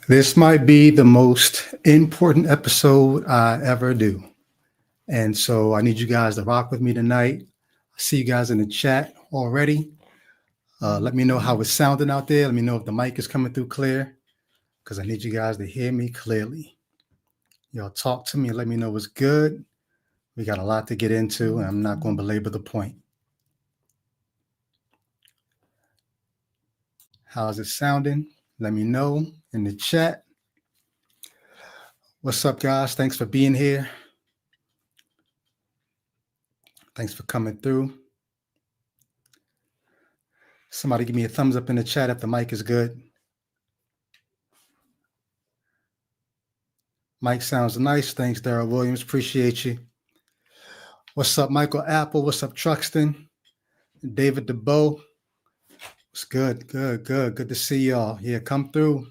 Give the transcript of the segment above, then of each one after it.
This might be the most important episode I ever do. And so I need you guys to rock with me tonight. I see you guys in the chat already. Let me know how it's sounding out there. Let me know if the mic is coming through clear, because I need you guys to hear me clearly. Y'all talk to me and let me know what's good. We got a lot to get into, and I'm not going to belabor the point. How's it sounding? Let me know in the chat. What's up, guys? Thanks for being here. Thanks for coming through. Somebody give me a thumbs up in the chat if the mic is good. Mic sounds nice. Thanks, Daryl Williams. Appreciate you. What's up, Michael Apple? What's up, Truxton? David DeBow. What's good? Good to see y'all. Yeah, come through.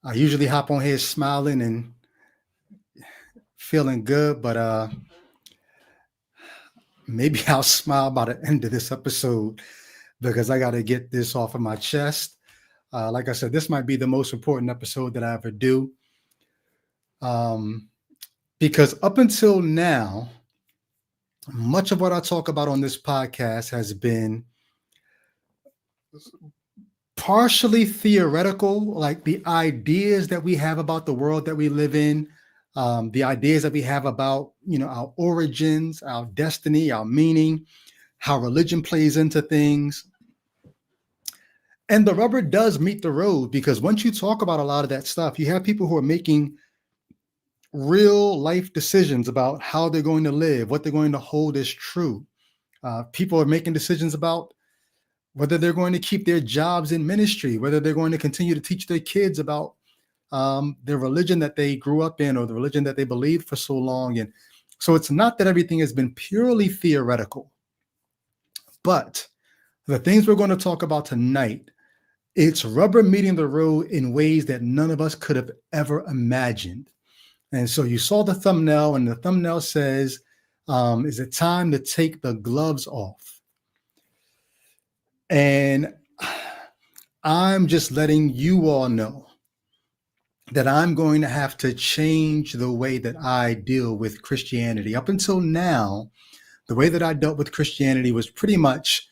I usually hop on here smiling and feeling good, but maybe I'll smile by the end of this episode because I got to get this off of my chest. Like I said, this might be the most important episode that I ever do. Because up until now, much of what I talk about on this podcast has been partially theoretical, like the ideas that we have about the world that we live in, the ideas that we have about, our origins, our destiny, our meaning, how religion plays into things. And the rubber does meet the road, because once you talk about a lot of that stuff, you have people who are making real life decisions about how they're going to live, what they're going to hold as true. People are making decisions about whether they're going to keep their jobs in ministry, whether they're going to continue to teach their kids about their religion that they grew up in, or the religion that they believed for so long. And so it's not that everything has been purely theoretical, but the things we're going to talk about tonight, it's rubber meeting the road in ways that none of us could have ever imagined. And so you saw the thumbnail, and the thumbnail says, is it time to take the gloves off? And I'm just letting you all know that I'm going to have to change the way that I deal with Christianity. Up until now, the way that I dealt with Christianity was pretty much,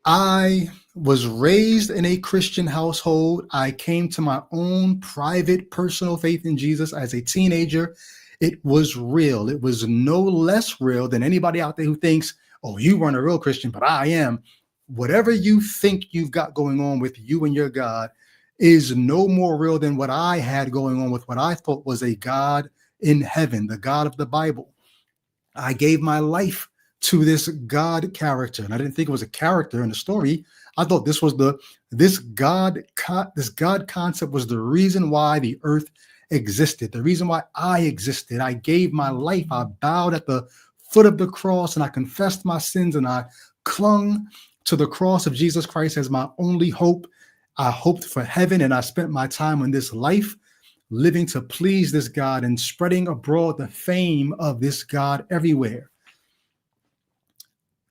I was raised in a Christian household. I came to my own private personal faith in Jesus as a teenager. It was real. It was no less real than anybody out there who thinks, oh, you weren't a real Christian, but I am. Whatever you think you've got going on with you and your God is no more real than what I had going on with what I thought was a God in heaven, the God of the Bible. I gave my life to this God character, and I didn't think it was a character in the story. I thought this God concept was the reason why the earth existed, the reason why I existed. I gave my life. I bowed at the foot of the cross, and I confessed my sins, and I clung to the cross of Jesus Christ as my only hope. I hoped for heaven, and I spent my time in this life living to please this God and spreading abroad the fame of this God everywhere.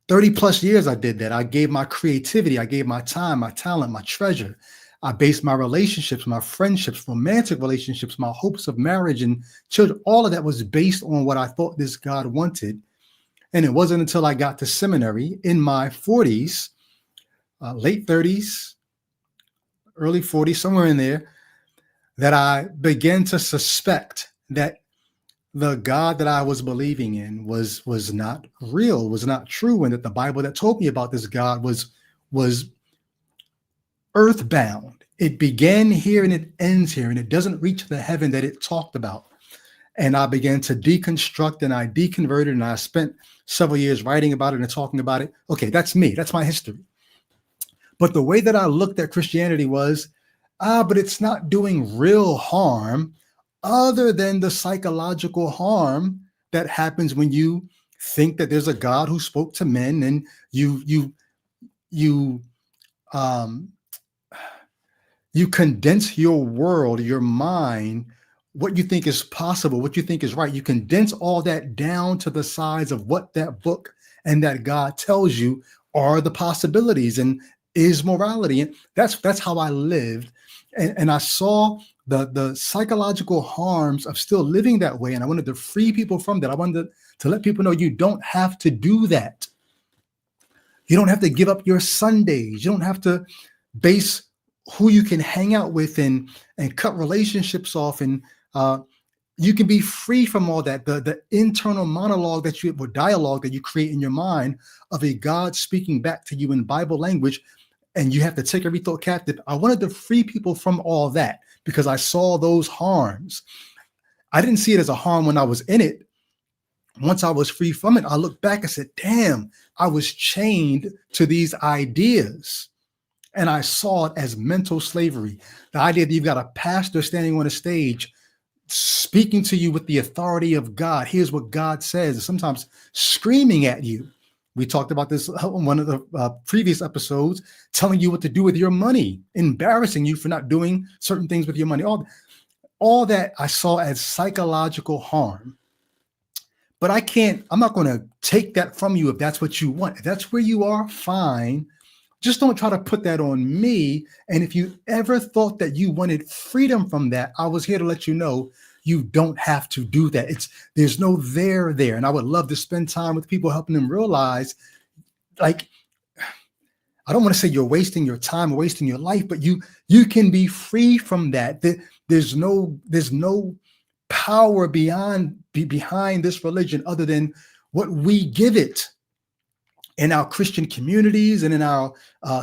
30 plus years I did that. I gave my creativity, I gave my time, my talent, my treasure. I based my relationships, my friendships, romantic relationships, my hopes of marriage and children. All of that was based on what I thought this God wanted. And it wasn't until I got to seminary in my 40s, late 30s, early 40s, somewhere in there, that I began to suspect that the God that I was believing in was not real, was not true, and that the Bible that told me about this God was earthbound. It began here and it ends here, and it doesn't reach the heaven that it talked about. And I began to deconstruct, and I deconverted, and I spent several years writing about it and talking about it. Okay, that's me. That's my history. But the way that I looked at Christianity was, but it's not doing real harm other than the psychological harm that happens when you think that there's a God who spoke to men, and you condense your world, your mind, what you think is possible, what you think is right. You condense all that down to the size of what that book and that God tells you are the possibilities. And is morality. And that's how I lived. And I saw the psychological harms of still living that way. And I wanted to free people from that. I wanted to let people know you don't have to do that. You don't have to give up your Sundays. You don't have to base who you can hang out with and cut relationships off. And you can be free from all that. The internal monologue that you, or dialogue that you create in your mind of a God speaking back to you in Bible language, and you have to take every thought captive. I wanted to free people from all that because I saw those harms. I didn't see it as a harm when I was in it. Once I was free from it, I looked back and said, damn, I was chained to these ideas. And I saw it as mental slavery. The idea that you've got a pastor standing on a stage speaking to you with the authority of God. Here's what God says, and sometimes screaming at you. We talked about this on one of the previous episodes, telling you what to do with your money, embarrassing you for not doing certain things with your money. All that I saw as psychological harm. But I'm not going to take that from you if that's what you want. If that's where you are, fine. Just don't try to put that on me. And if you ever thought that you wanted freedom from that, I was here to let you know you don't have to do that. There's no there. And I would love to spend time with people, helping them realize, like, I don't want to say you're wasting your time or wasting your life, but you can be free from that. There's no power behind this religion other than what we give it. In our Christian communities and in our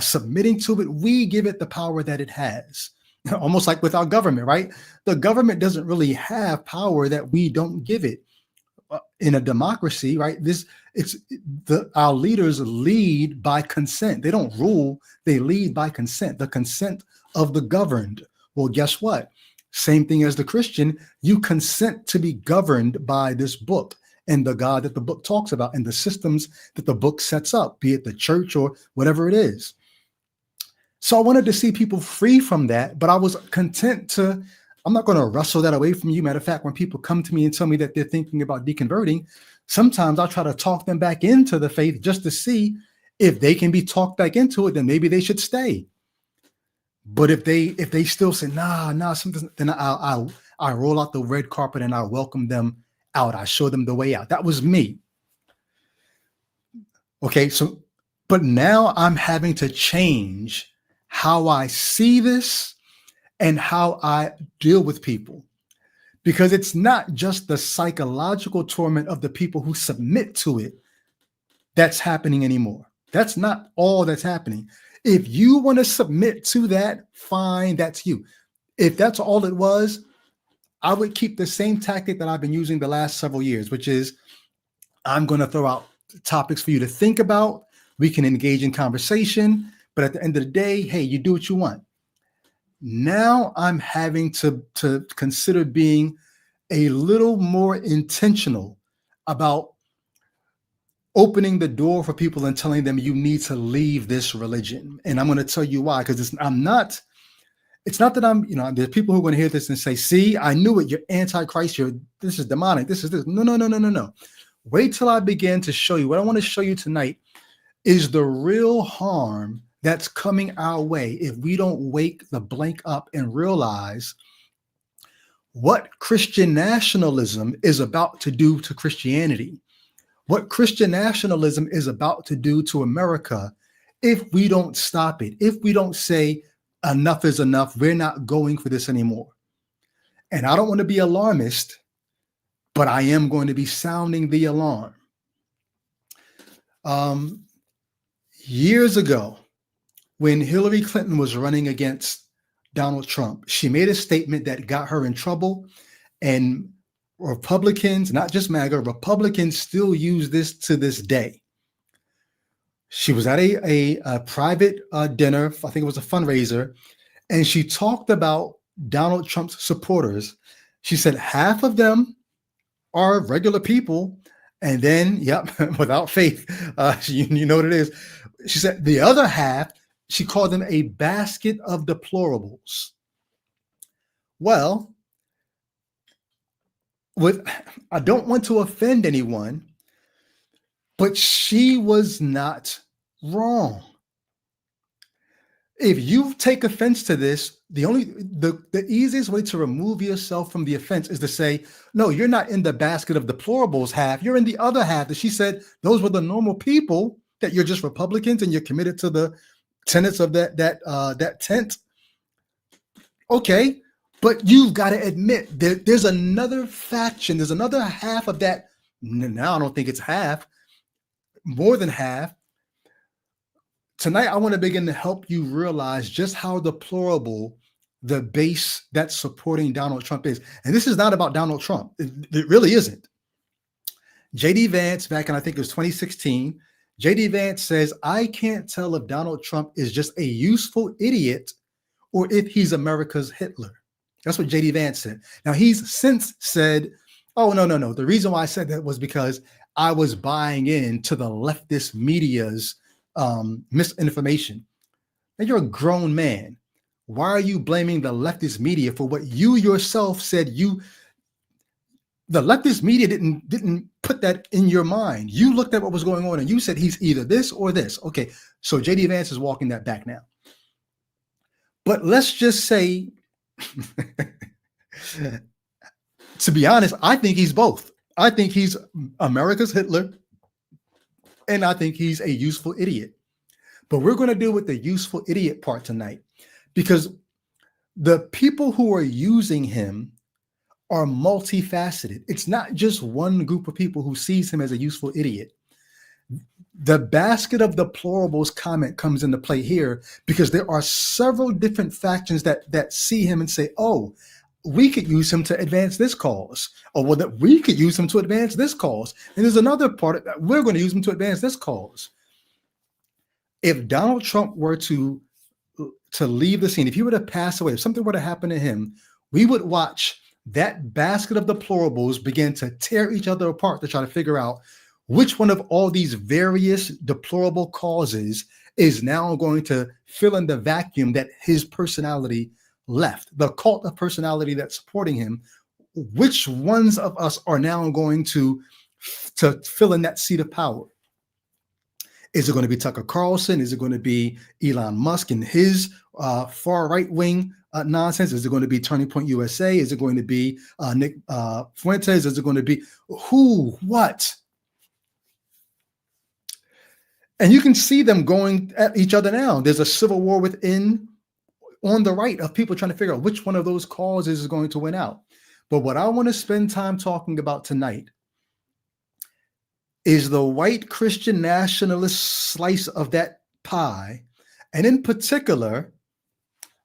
submitting to it, we give it the power that it has. Almost like with our government, right? The government doesn't really have power that we don't give it. In a democracy, right? Our leaders lead by consent. They don't rule, they lead by consent, the consent of the governed. Well, guess what? Same thing as the Christian, you consent to be governed by this book and the God that the book talks about and the systems that the book sets up, be it the church or whatever it is. So I wanted to see people free from that, but I was content to, I'm not going to wrestle that away from you. Matter of fact, when people come to me and tell me that they're thinking about deconverting, sometimes I'll try to talk them back into the faith just to see if they can be talked back into it, then maybe they should stay. But if they still say, nah, something, then I roll out the red carpet and I welcome them out. I show them the way out. That was me. Okay, so, but now I'm having to change how I see this and how I deal with people, because it's not just the psychological torment of the people who submit to it that's happening anymore. That's not all that's happening. If you want to submit to that, fine, that's you. If that's all it was, I would keep the same tactic that I've been using the last several years, which is I'm going to throw out topics for you to think about. We can engage in conversation, but at the end of the day, hey, you do what you want. Now I'm having to consider being a little more intentional about opening the door for people and telling them you need to leave this religion. And I'm going to tell you why, because it's not that I'm, there's people who are going to hear this and say, see, I knew it. You're antichrist. This is demonic. This is this. No. Wait till I begin to show you. What I want to show you tonight is the real harm that's coming our way if we don't wake the blank up and realize what Christian nationalism is about to do to Christianity, what Christian nationalism is about to do to America if we don't stop it, if we don't say enough is enough, we're not going for this anymore. And I don't want to be alarmist, but I am going to be sounding the alarm. Years ago, when Hillary Clinton was running against Donald Trump, she made a statement that got her in trouble, and Republicans, not just MAGA, Republicans still use this to this day. She was at a private dinner, I think it was a fundraiser, and she talked about Donald Trump's supporters. She said half of them are regular people, and then, without faith, you know what it is. She said the other half, she called them a basket of deplorables. Well, I don't want to offend anyone, but she was not wrong. If you take offense to this, the easiest way to remove yourself from the offense is to say, no, you're not in the basket of deplorables half. You're in the other half. That she said those were the normal people, that you're just Republicans and you're committed to the tenets of that tent. Okay, but you've got to admit there's another faction, there's another half of that. Now I don't think it's half, more than half. Tonight, I want to begin to help you realize just how deplorable the base that's supporting Donald Trump is. And this is not about Donald Trump. It really isn't. J.D. Vance, back in, I think it was 2016, J.D. Vance says, I can't tell if Donald Trump is just a useful idiot or if he's America's Hitler. That's what J.D. Vance said. Now, he's since said, oh, no. The reason why I said that was because I was buying into the leftist media's misinformation. Now, you're a grown man. Why are you blaming the leftist media for what you yourself said the leftist media didn't put that in your mind. You looked at what was going on and you said he's either this or this. Okay, so J.D. Vance is walking that back now. But let's just say, to be honest, I think he's both. I think he's America's Hitler, and I think he's a useful idiot. But we're going to deal with the useful idiot part tonight, because the people who are using him are multifaceted. It's not just one group of people who sees him as a useful idiot. The basket of deplorables comment comes into play here because there are several different factions that see him and say, oh, we could use him to advance this cause, or well, that we could use him to advance this cause. And there's another part that we're going to use him to advance this cause. If Donald Trump were to leave the scene, if he were to pass away, if something were to happen to him, we would watch that basket of deplorables begin to tear each other apart to try to figure out which one of all these various deplorable causes is now going to fill in the vacuum that his personality left, the cult of personality that's supporting him. Which ones of us are now going to fill in that seat of power? Is it going to be Tucker Carlson? Is it going to be Elon Musk and his far right wing nonsense? Is it going to be Turning Point USA? Is it going to be Nick Fuentes? Is it going to be who? What? And you can see them going at each other now. There's a civil war within, on the right, of people trying to figure out which one of those causes is going to win out. But what I want to spend time talking about tonight is the white Christian nationalist slice of that pie. And in particular,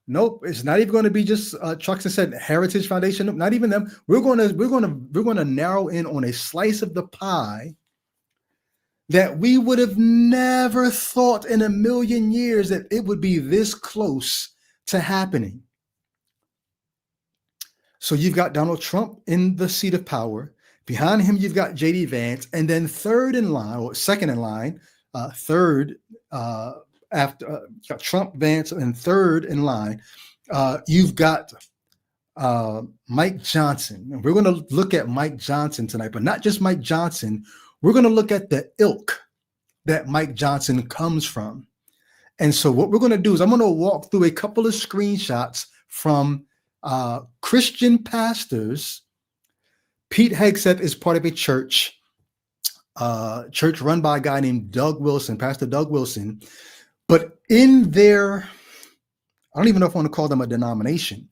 nope, it's not even going to be just Truxton said Heritage Foundation. Nope, not even them. We're going to narrow in on a slice of the pie that we would have never thought in a million years that it would be this close to happening. So you've got Donald Trump in the seat of power. Behind him, you've got J.D. Vance. And then third in line, or second in line, after Trump, Vance, and third in line, you've got Mike Johnson. And we're going to look at Mike Johnson tonight, but not just Mike Johnson. We're going to look at the ilk that Mike Johnson comes from. And so what we're going to do is I'm going to walk through a couple of screenshots from Christian pastors. Pete Hegseth is part of a church run by a guy named Doug Wilson, Pastor Doug Wilson. But in their, I don't even know if I want to call them a denomination,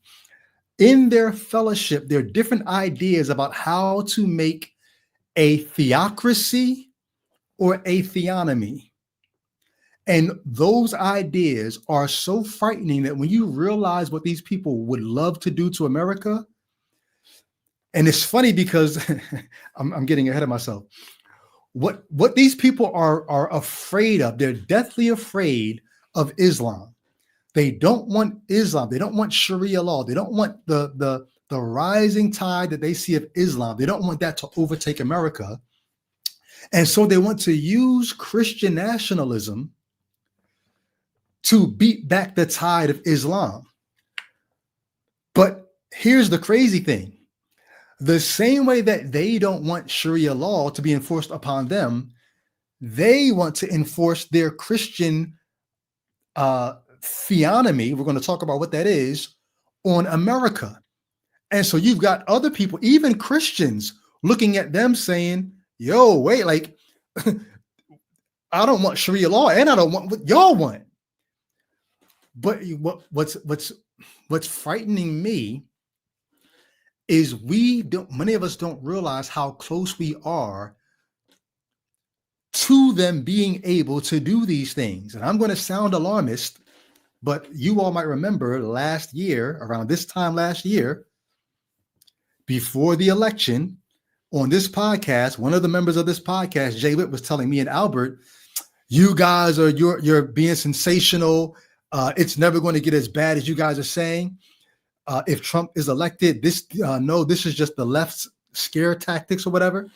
in their fellowship, there are different ideas about how to make a theocracy or a theonomy. And those ideas are so frightening that when you realize what these people would love to do to America, and it's funny because I'm getting ahead of myself. What these people are afraid of, they're deathly afraid of Islam. They don't want Islam. They don't want Sharia law. They don't want the rising tide that they see of Islam. They don't want that to overtake America. And so they want to use Christian nationalism to beat back the tide of Islam. But here's the crazy thing. The same way that they don't want Sharia law to be enforced upon them, they want to enforce their Christian theonomy, we're going to talk about what that is, on America. And so you've got other people, even Christians, looking at them saying, yo, wait, like, I don't want Sharia law and I don't want what y'all want. But what's frightening me is many of us don't realize how close we are to them being able to do these things. And I'm going to sound alarmist, but you all might remember last year, around this time last year, before the election, on this podcast, one of the members of this podcast, Jay Witt, was telling me and Albert, you guys you're being sensational. It's never going to get as bad as you guys are saying. If Trump is elected, this is just the left's scare tactics or whatever.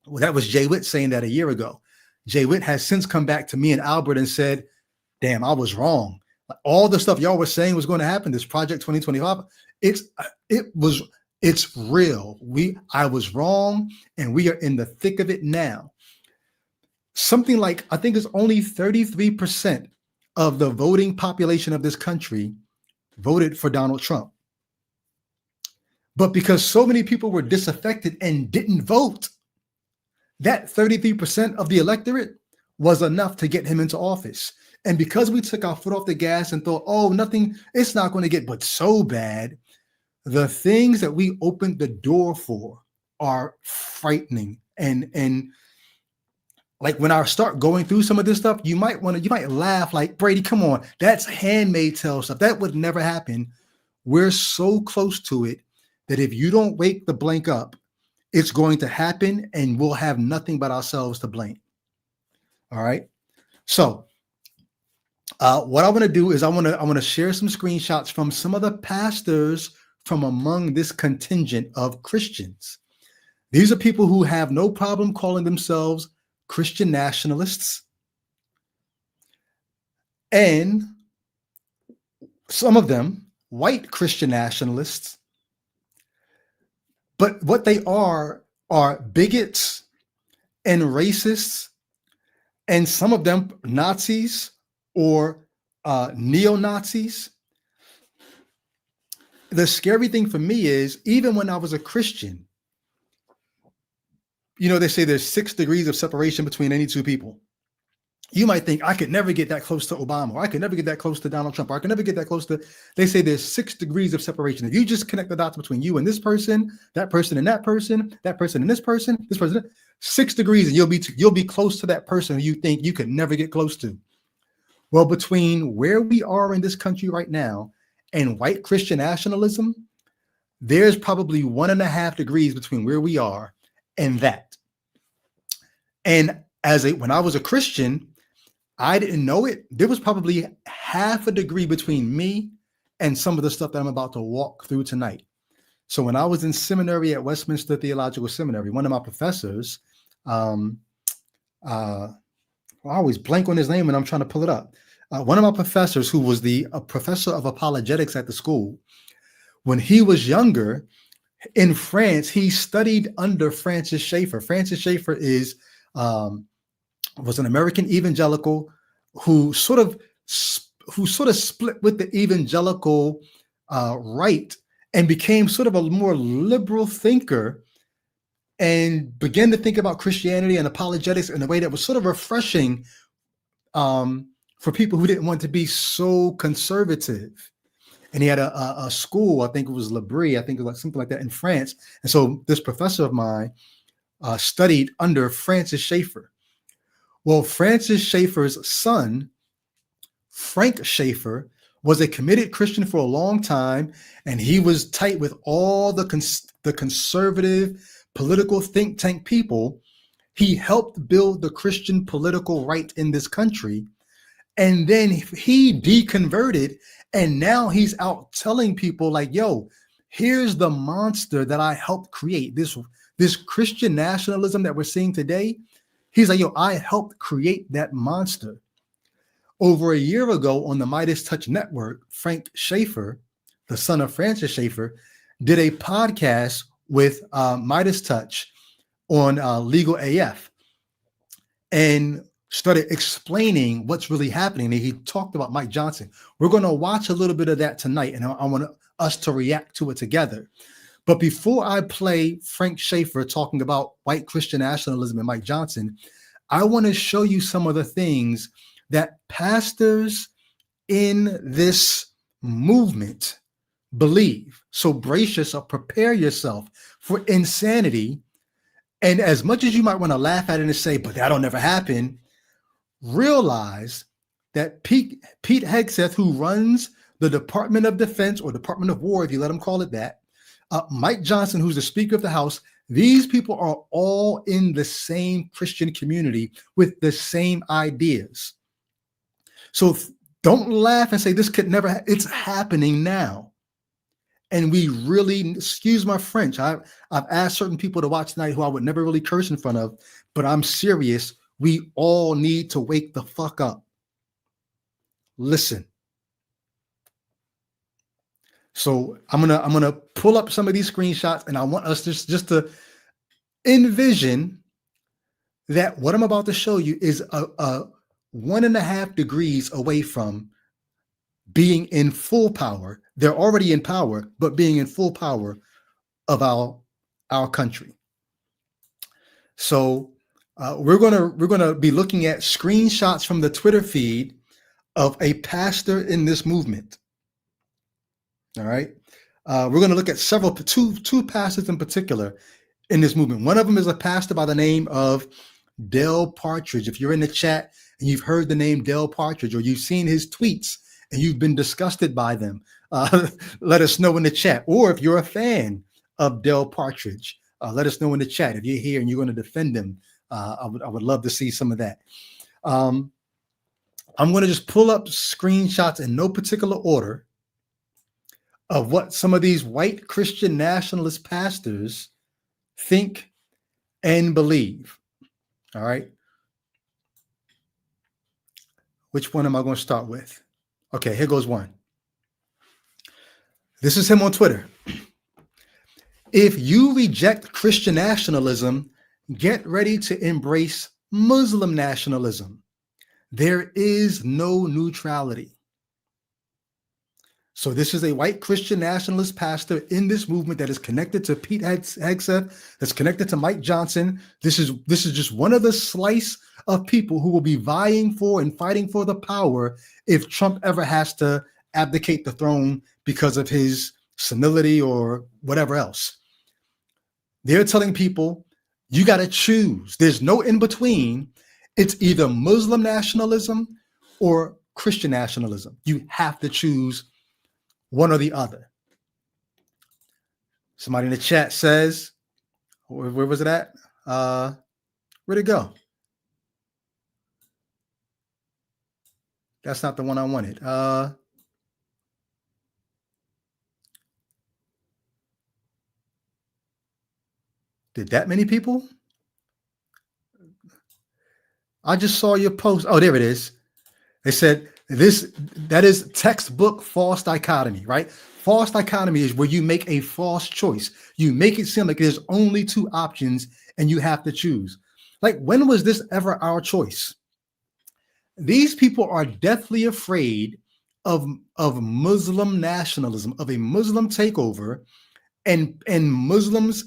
Well, that was Jay Witt saying that a year ago. Jay Witt has since come back to me and Albert and said, damn, I was wrong. All the stuff y'all were saying was going to happen, this Project 2025, it's real. I was wrong, and we are in the thick of it now. Something like, I think it's only 33% of the voting population of this country voted for Donald Trump. But because so many people were disaffected and didn't vote, that 33% of the electorate was enough to get him into office. And because we took our foot off the gas and thought, oh, nothing, it's not going to get but so bad, the things that we opened the door for are frightening. And like when I start going through some of this stuff, you might laugh like, Brady, come on, that's Handmaid's Tale stuff. That would never happen. We're so close to it that if you don't wake the blank up, it's going to happen and we'll have nothing but ourselves to blame. All right. So what I want to do is I want to share some screenshots from some of the pastors from among this contingent of Christians. These are people who have no problem calling themselves Christian nationalists, and some of them white Christian nationalists. But what they are bigots and racists, and some of them Nazis or neo-Nazis. The scary thing for me is, even when I was a Christian, they say there's 6 degrees of separation between any two people. You might think, I could never get that close to Obama, or I could never get that close to Donald Trump, or I could never get that close to, they say there's 6 degrees of separation. If you just connect the dots between you and this person, that person and that person and this person, 6 degrees, and you'll be close to that person who you think you could never get close to. Well, between where we are in this country right now and white Christian nationalism, there's probably 1.5 degrees between where we are and that. And when I was a Christian, I didn't know it. There was probably 0.5 degree between me and some of the stuff that I'm about to walk through tonight. So when I was in seminary at Westminster Theological Seminary, one of my professors, I always blank on his name and I'm trying to pull it up. One of my professors, who was a professor of apologetics at the school, when he was younger in France, he studied under Francis Schaeffer. Francis Schaeffer was an American evangelical who sort of split with the evangelical right and became sort of a more liberal thinker and began to think about Christianity and apologetics in a way that was sort of refreshing for people who didn't want to be so conservative. And he had a school, I think it was L'Abri, I think it was like something like that in France. And so this professor of mine studied under Francis Schaeffer. Well, Francis Schaeffer's son, Frank Schaeffer, was a committed Christian for a long time, and he was tight with all the conservative political think tank people. He helped build the Christian political right in this country, and then he deconverted, and now he's out telling people like, yo, here's the monster that I helped create, this Christian nationalism that we're seeing today. He's like, yo, I helped create that monster. Over a year ago on the Midas Touch Network, Frank Schaeffer, the son of Francis Schaeffer, did a podcast with Midas Touch on Legal AF. And started explaining what's really happening. And he talked about Mike Johnson. We're going to watch a little bit of that tonight, and I want us to react to it together. But before I play Frank Schaeffer talking about white Christian nationalism and Mike Johnson, I want to show you some of the things that pastors in this movement believe. So brace yourself, prepare yourself for insanity. And as much as you might want to laugh at it and say, but that'll never happen, realize that Pete Hegseth, who runs the Department of Defense or Department of War, if you let him call it that, Mike Johnson, who's the Speaker of the House, these people are all in the same Christian community with the same ideas. So don't laugh and say this could never, it's happening now. And we really, excuse my French, I've asked certain people to watch tonight who I would never really curse in front of, but I'm serious. We all need to wake the fuck up. Listen. So I'm gonna pull up some of these screenshots, and I want us just to envision that what I'm about to show you is a 1.5 degrees away from being in full power. They're already in power, but being in full power of our country. So we're gonna be looking at screenshots from the Twitter feed of a pastor in this movement. All right. We're going to look at two pastors in particular in this movement. One of them is a pastor by the name of Del Partridge. If you're in the chat and you've heard the name Del Partridge, or you've seen his tweets and you've been disgusted by them, let us know in the chat. Or if you're a fan of Del Partridge, let us know in the chat. If you're here and you're going to defend him, I would love to see some of that. I'm going to just pull up screenshots in no particular order of what some of these white Christian nationalist pastors think and believe. All right. Which one am I going to start with? Okay, here goes one. This is him on Twitter. If you reject Christian nationalism, get ready to embrace Muslim nationalism. There is no neutrality. So this is a white Christian nationalist pastor in this movement that is connected to Pete Hegseth, that's connected to Mike Johnson. This is just one of the slice of people who will be vying for and fighting for the power if Trump ever has to abdicate the throne because of his senility or whatever else. They're telling people, you got to choose. There's no in between. It's either Muslim nationalism or Christian nationalism. You have to choose one or the other. Somebody in the chat says, where was it at? Where'd it go? That's not the one I wanted. Did that many people? I just saw your post. Oh, there it is. They said that is textbook false dichotomy, right? False dichotomy is where you make a false choice. You make it seem like there's only two options and you have to choose. Like, when was this ever our choice? These people are deathly afraid of Muslim nationalism, of a Muslim takeover, and Muslims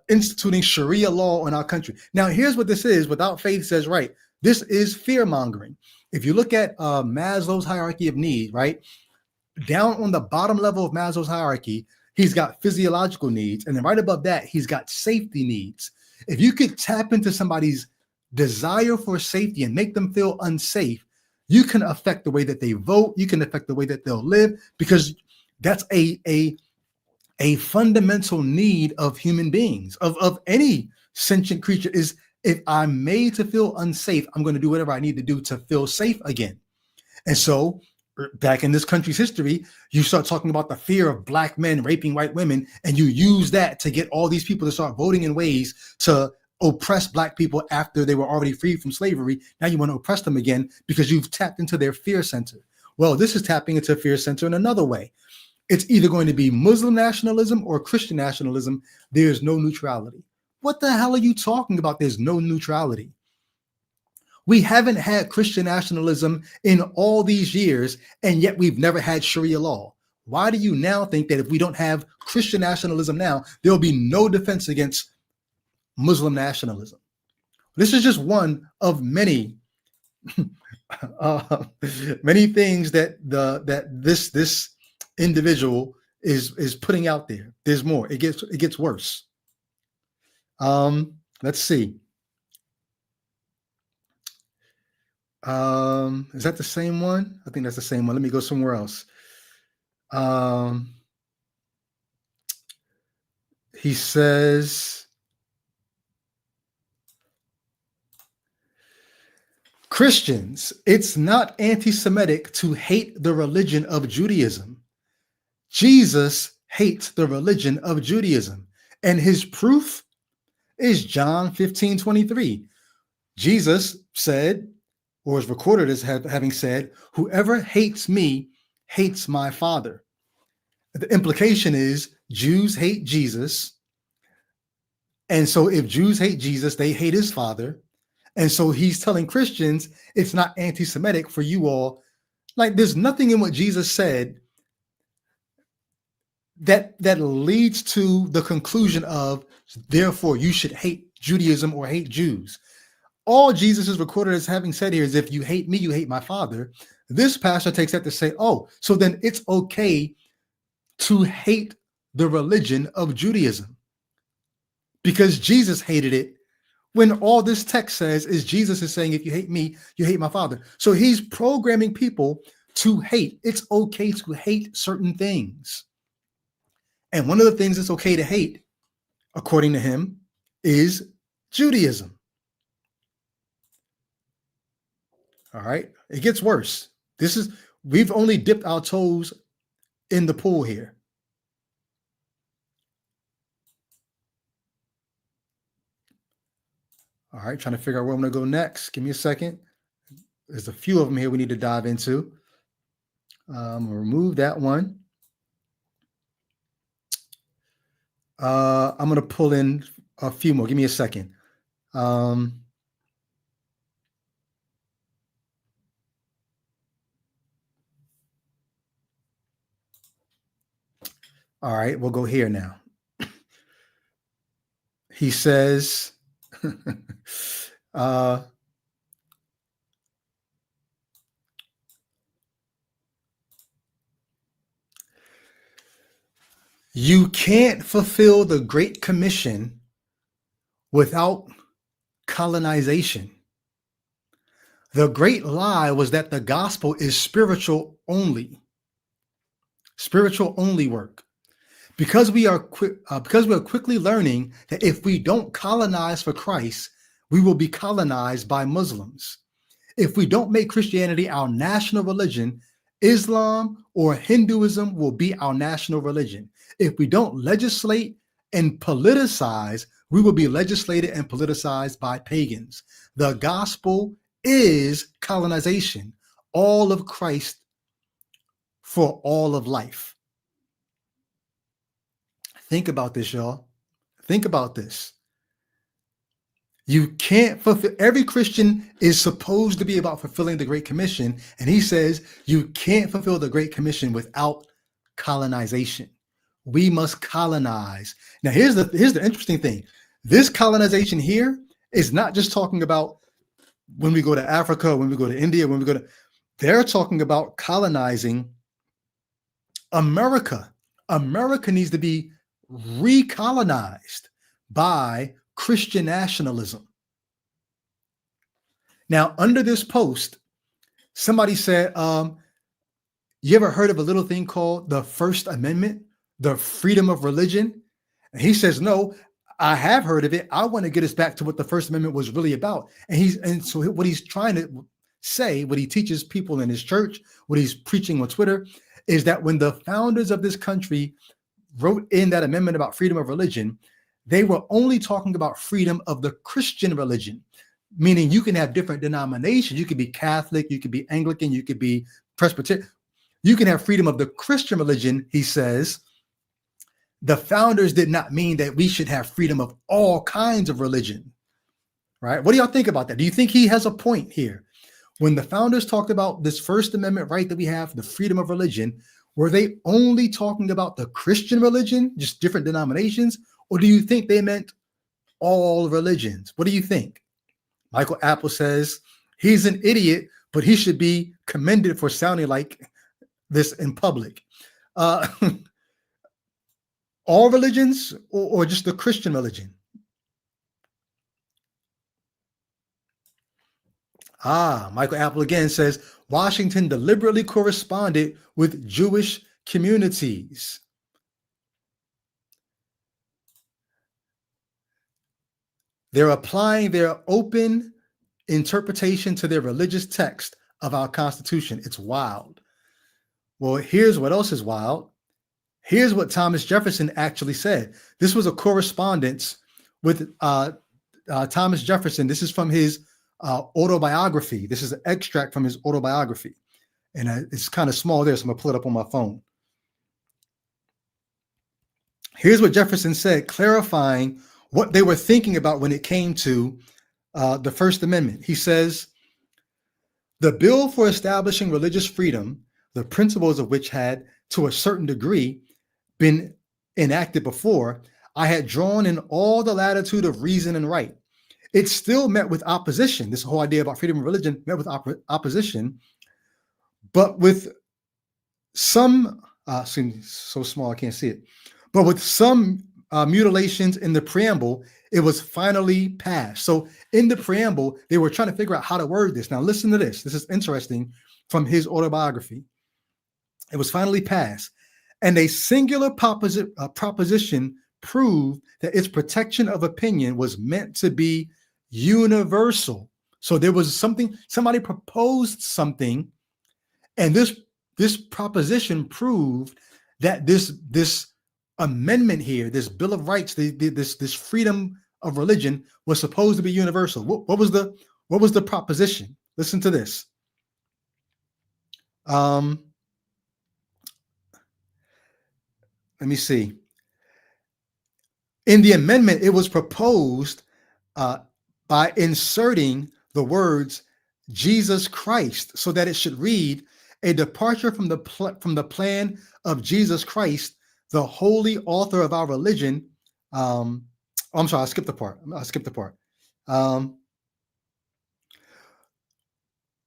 instituting Sharia law in our country. Now, here's what this is. Without faith says right. This is fear mongering. If you look at Maslow's hierarchy of needs, right, down on the bottom level of Maslow's hierarchy, he's got physiological needs. And then right above that, he's got safety needs. If you could tap into somebody's desire for safety and make them feel unsafe, you can affect the way that they vote. You can affect the way that they'll live, because that's a fundamental need of human beings, of any sentient creature, is if I'm made to feel unsafe, I'm going to do whatever I need to do to feel safe again. And so back in this country's history, you start talking about the fear of black men raping white women, and you use that to get all these people to start voting in ways to oppress black people after they were already freed from slavery. Now you want to oppress them again because you've tapped into their fear center. Well, this is tapping into a fear center in another way. It's either going to be Muslim nationalism or Christian nationalism. There's no neutrality. What the hell are you talking about? There's no neutrality. We haven't had Christian nationalism in all these years, and yet we've never had Sharia law. Why do you now think that if we don't have Christian nationalism now, there'll be no defense against Muslim nationalism? This is just one of many, many things that this individual is putting out there. There's more. It gets worse. Let's see. Is that the same one? I think that's the same one. Let me go somewhere else. He says, Christians, it's not anti-Semitic to hate the religion of Judaism. Jesus hates the religion of Judaism. And his proof is John 15:23. Jesus said, or is recorded as having said, whoever hates me hates my Father. The implication is Jews hate Jesus. And so if Jews hate Jesus, they hate his Father. And so he's telling Christians it's not anti-Semitic for you all. Like, there's nothing in what Jesus said that leads to the conclusion of, therefore, you should hate Judaism or hate Jews. All Jesus is recorded as having said here is, if you hate me, you hate my Father. This pastor takes that to say, oh, so then it's okay to hate the religion of Judaism because Jesus hated it, when all this text says is Jesus is saying, if you hate me, you hate my Father. So he's programming people to hate. It's okay to hate certain things. And one of the things it's okay to hate, according to him, is Judaism. All right. It gets worse. We've only dipped our toes in the pool here. All right, trying to figure out where I'm going to go next. Give me a second. There's a few of them here we need to dive into. I'm going to remove that one. I'm going to pull in a few more. Give me a second. All right, we'll go here now. He says, you can't fulfill the Great Commission without colonization. The great lie was that the gospel is spiritual only work. Because we are quickly learning that if we don't colonize for Christ, we will be colonized by Muslims. If we don't make Christianity our national religion, Islam or Hinduism will be our national religion. If we don't legislate and politicize, we will be legislated and politicized by pagans. The gospel is colonization, all of Christ for all of life. Think about this, y'all. Think about this. You can't fulfill, every Christian is supposed to be about fulfilling the Great Commission. And he says you can't fulfill the Great Commission without colonization. We must colonize. Now, here's the interesting thing. This colonization here is not just talking about when we go to Africa, when we go to India, they're talking about colonizing America. America needs to be recolonized by Christian nationalism. Now, under this post, somebody said, you ever heard of a little thing called the First Amendment, the freedom of religion? And he says, no, I have heard of it. I want to get us back to what the First Amendment was really about. And so what he's trying to say, what he teaches people in his church, what he's preaching on Twitter, is that when the founders of this country wrote in that amendment about freedom of religion, they were only talking about freedom of the Christian religion, meaning you can have different denominations. You could be Catholic, you could be Anglican, you could be Presbyterian. You can have freedom of the Christian religion, he says. The founders did not mean that we should have freedom of all kinds of religion. right? What do y'all think about that? Do you think he has a point here? When the founders talked about this First Amendment right that we have, the freedom of religion, were they only talking about the Christian religion, just different denominations? Or do you think they meant all religions? What do you think? Michael Apple says he's an idiot, but he should be commended for sounding like this in public. Uh, all religions or just the Christian religion? Michael Apple again says Washington deliberately corresponded with Jewish communities. They're applying their open interpretation to their religious text of our Constitution. It's wild. Well, here's what else is wild. Here's what Thomas Jefferson actually said. This was a correspondence with Thomas Jefferson. This is from his autobiography. This is an extract from his autobiography. And it's kind of small there, so I'm going to pull it up on my phone. Here's what Jefferson said, clarifying what they were thinking about when it came to the First Amendment. He says, the bill for establishing religious freedom, the principles of which had, to a certain degree, been enacted before, I had drawn in all the latitude of reason and right. It still met with opposition. This whole idea about freedom of religion met with opposition, but with some, so small I can't see it, but with some mutilations in the preamble, it was finally passed. So in the preamble, they were trying to figure out how to word this. Now listen to this. This is interesting from his autobiography. It was finally passed. And a singular proposition proved that its protection of opinion was meant to be universal. So there was something, somebody proposed something, and this proposition proved that this amendment here, this Bill of Rights, this freedom of religion was supposed to be universal. What was the proposition? Listen to this. Let me see. In the amendment, it was proposed by inserting the words Jesus Christ, so that it should read, a departure from the plan of Jesus Christ, the holy author of our religion. I'm sorry, I skipped the part.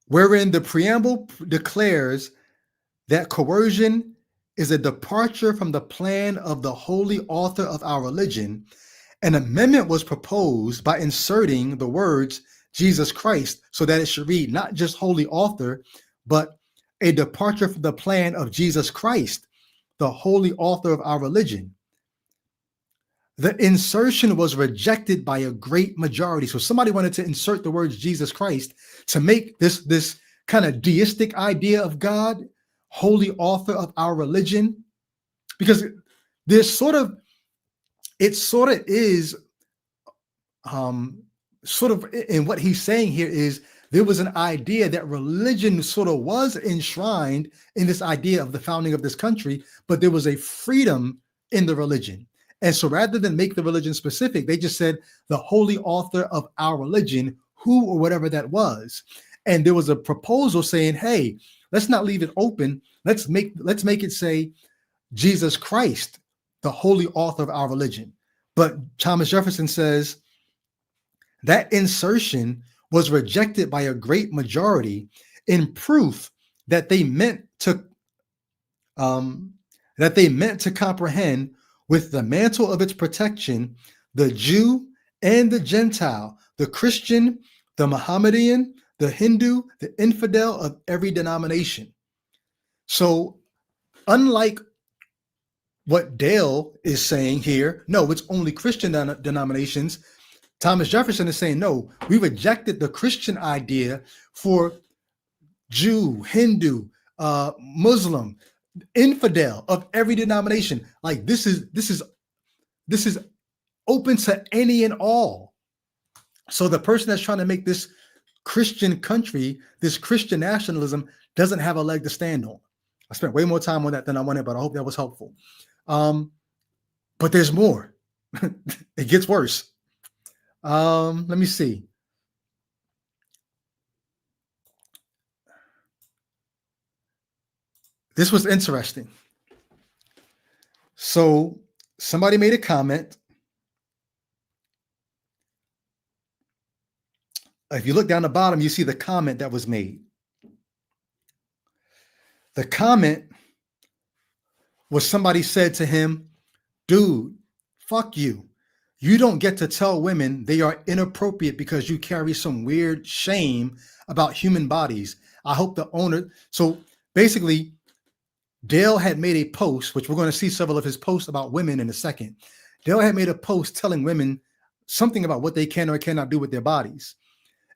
Wherein the preamble declares that coercion is a departure from the plan of the holy author of our religion. An amendment was proposed by inserting the words Jesus Christ, so that it should read not just holy author, but a departure from the plan of Jesus Christ, the holy author of our religion. The insertion was rejected by a great majority. So somebody wanted to insert the words Jesus Christ to make this kind of deistic idea of God, holy author of our religion, because there's sort of is in what he's saying here is there was an idea that religion sort of was enshrined in this idea of the founding of this country, but there was a freedom in the religion. And so rather than make the religion specific, they just said the holy author of our religion, who or whatever that was. And there was a proposal saying, hey, let's not leave it open. Let's make it say Jesus Christ, the holy author of our religion. But Thomas Jefferson says that insertion was rejected by a great majority in proof that they meant to comprehend with the mantle of its protection the Jew and the Gentile, the Christian, the Mohammedan, the Hindu, the infidel of every denomination. So unlike what Dale is saying here, no, it's only Christian denominations. Thomas Jefferson is saying, no, we rejected the Christian idea for Jew, Hindu, Muslim, infidel of every denomination. Like this is open to any and all. So the person that's trying to make this Christian country, this Christian nationalism, doesn't have a leg to stand on. I spent way more time on that than I wanted, but I hope that was helpful. But there's more. It gets worse. Let me see. This was interesting. So somebody made a comment. If you look down the bottom, you see the comment that was made. The comment was somebody said to him, dude, fuck you. You don't get to tell women they are inappropriate because you carry some weird shame about human bodies. I hope the owner. So basically, Dale had made a post, which we're going to see several of his posts about women in a second. Dale had made a post telling women something about what they can or cannot do with their bodies.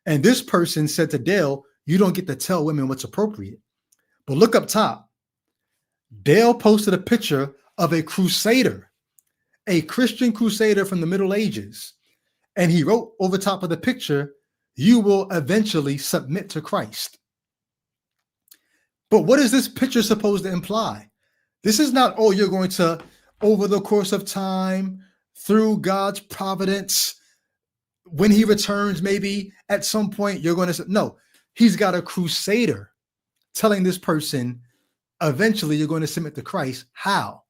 And this person said to Dale, you don't get to tell women what's appropriate. But look up top. Dale posted a picture of a crusader, a Christian crusader from the Middle Ages. And he wrote over top of the picture, you will eventually submit to Christ. But what is this picture supposed to imply? This is not, oh, you're going to, over the course of time, through God's providence, when he returns, maybe at some point, you're going to, no, he's got a crusader telling this person, eventually you're going to submit to Christ. How?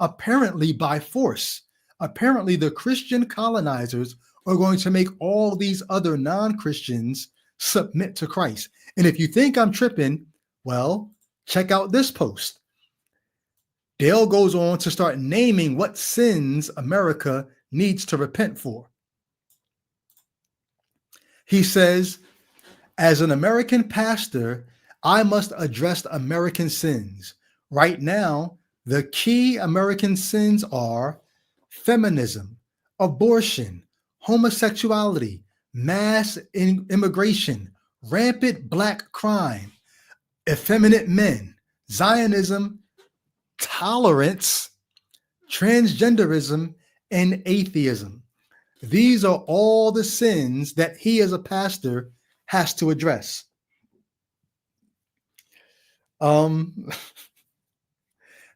Apparently by force. Apparently the Christian colonizers are going to make all these other non-Christians submit to Christ. And if you think I'm tripping, well, check out this post. Dale goes on to start naming what sins America needs to repent for. He says, as an American pastor, I must address American sins. Right now, the key American sins are feminism, abortion, homosexuality, mass immigration, rampant Black crime, effeminate men, Zionism, tolerance, transgenderism, and atheism. These are all the sins that he as a pastor has to address.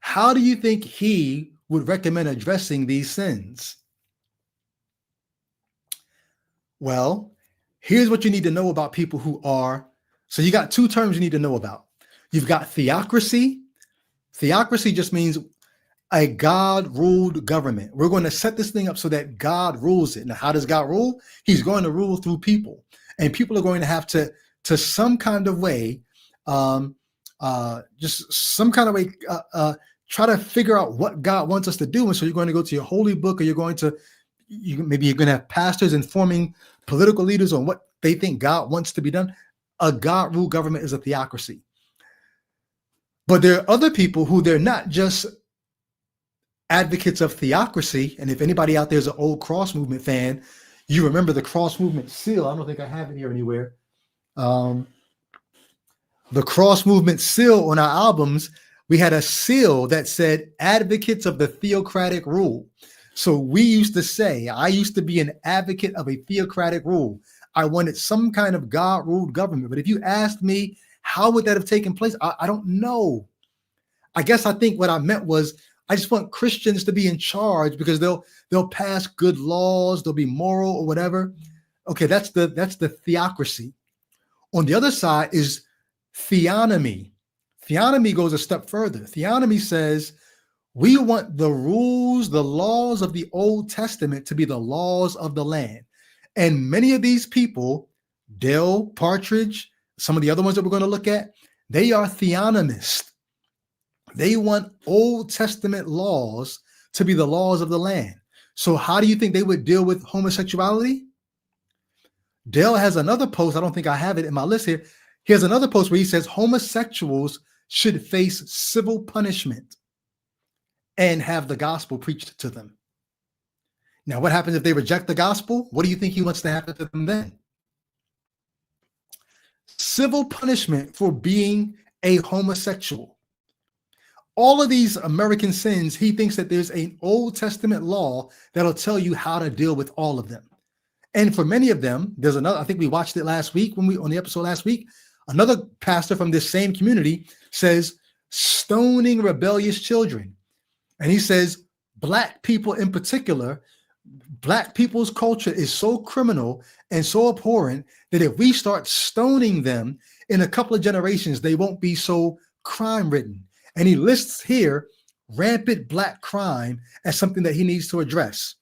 How do you think he would recommend addressing these sins? Well, here's what you need to know about people who are. So you got two terms you need to know about. You've got theocracy. Theocracy just means a God-ruled government. We're going to set this thing up so that God rules it. Now, how does God rule? He's going to rule through people. And people are going to have to some kind of way, just some kind of way, try to figure out what God wants us to do. And so you're going to go to your holy book, or maybe you're going to have pastors informing political leaders on what they think God wants to be done. A God-ruled government is a theocracy. But there are other people who they're not just advocates of theocracy. And if anybody out there is an old cross movement fan, you remember the cross movement seal. I don't think I have it here anywhere. The cross movement seal on our albums, we had a seal that said advocates of the theocratic rule. So we used to say, I used to be an advocate of a theocratic rule. I wanted some kind of God-ruled government. But if you asked me, how would that have taken place? I don't know. I guess I think what I meant was, I just want Christians to be in charge because they'll pass good laws, they'll be moral or whatever. Okay, that's the theocracy. On the other side is theonomy. Theonomy goes a step further. Theonomy says we want the rules, the laws of the Old Testament to be the laws of the land. And many of these people, Dale Partridge, some of the other ones that we're going to look at, they are theonomists. They want Old Testament laws to be the laws of the land. So how do you think they would deal with homosexuality? Dale has another post. I don't think I have it in my list here. He has another post where he says homosexuals should face civil punishment and have the gospel preached to them. Now, what happens if they reject the gospel? What do you think he wants to happen to them then? Civil punishment for being a homosexual. All of these American sins, he thinks that there's an Old Testament law that'll tell you how to deal with all of them. And for many of them, there's another, I think we watched it last week on the episode last week, another pastor from this same community says, stoning rebellious children. And he says, Black people in particular, Black people's culture is so criminal and so abhorrent that if we start stoning them in a couple of generations, they won't be so crime ridden. And he lists here rampant black crime as something that he needs to address.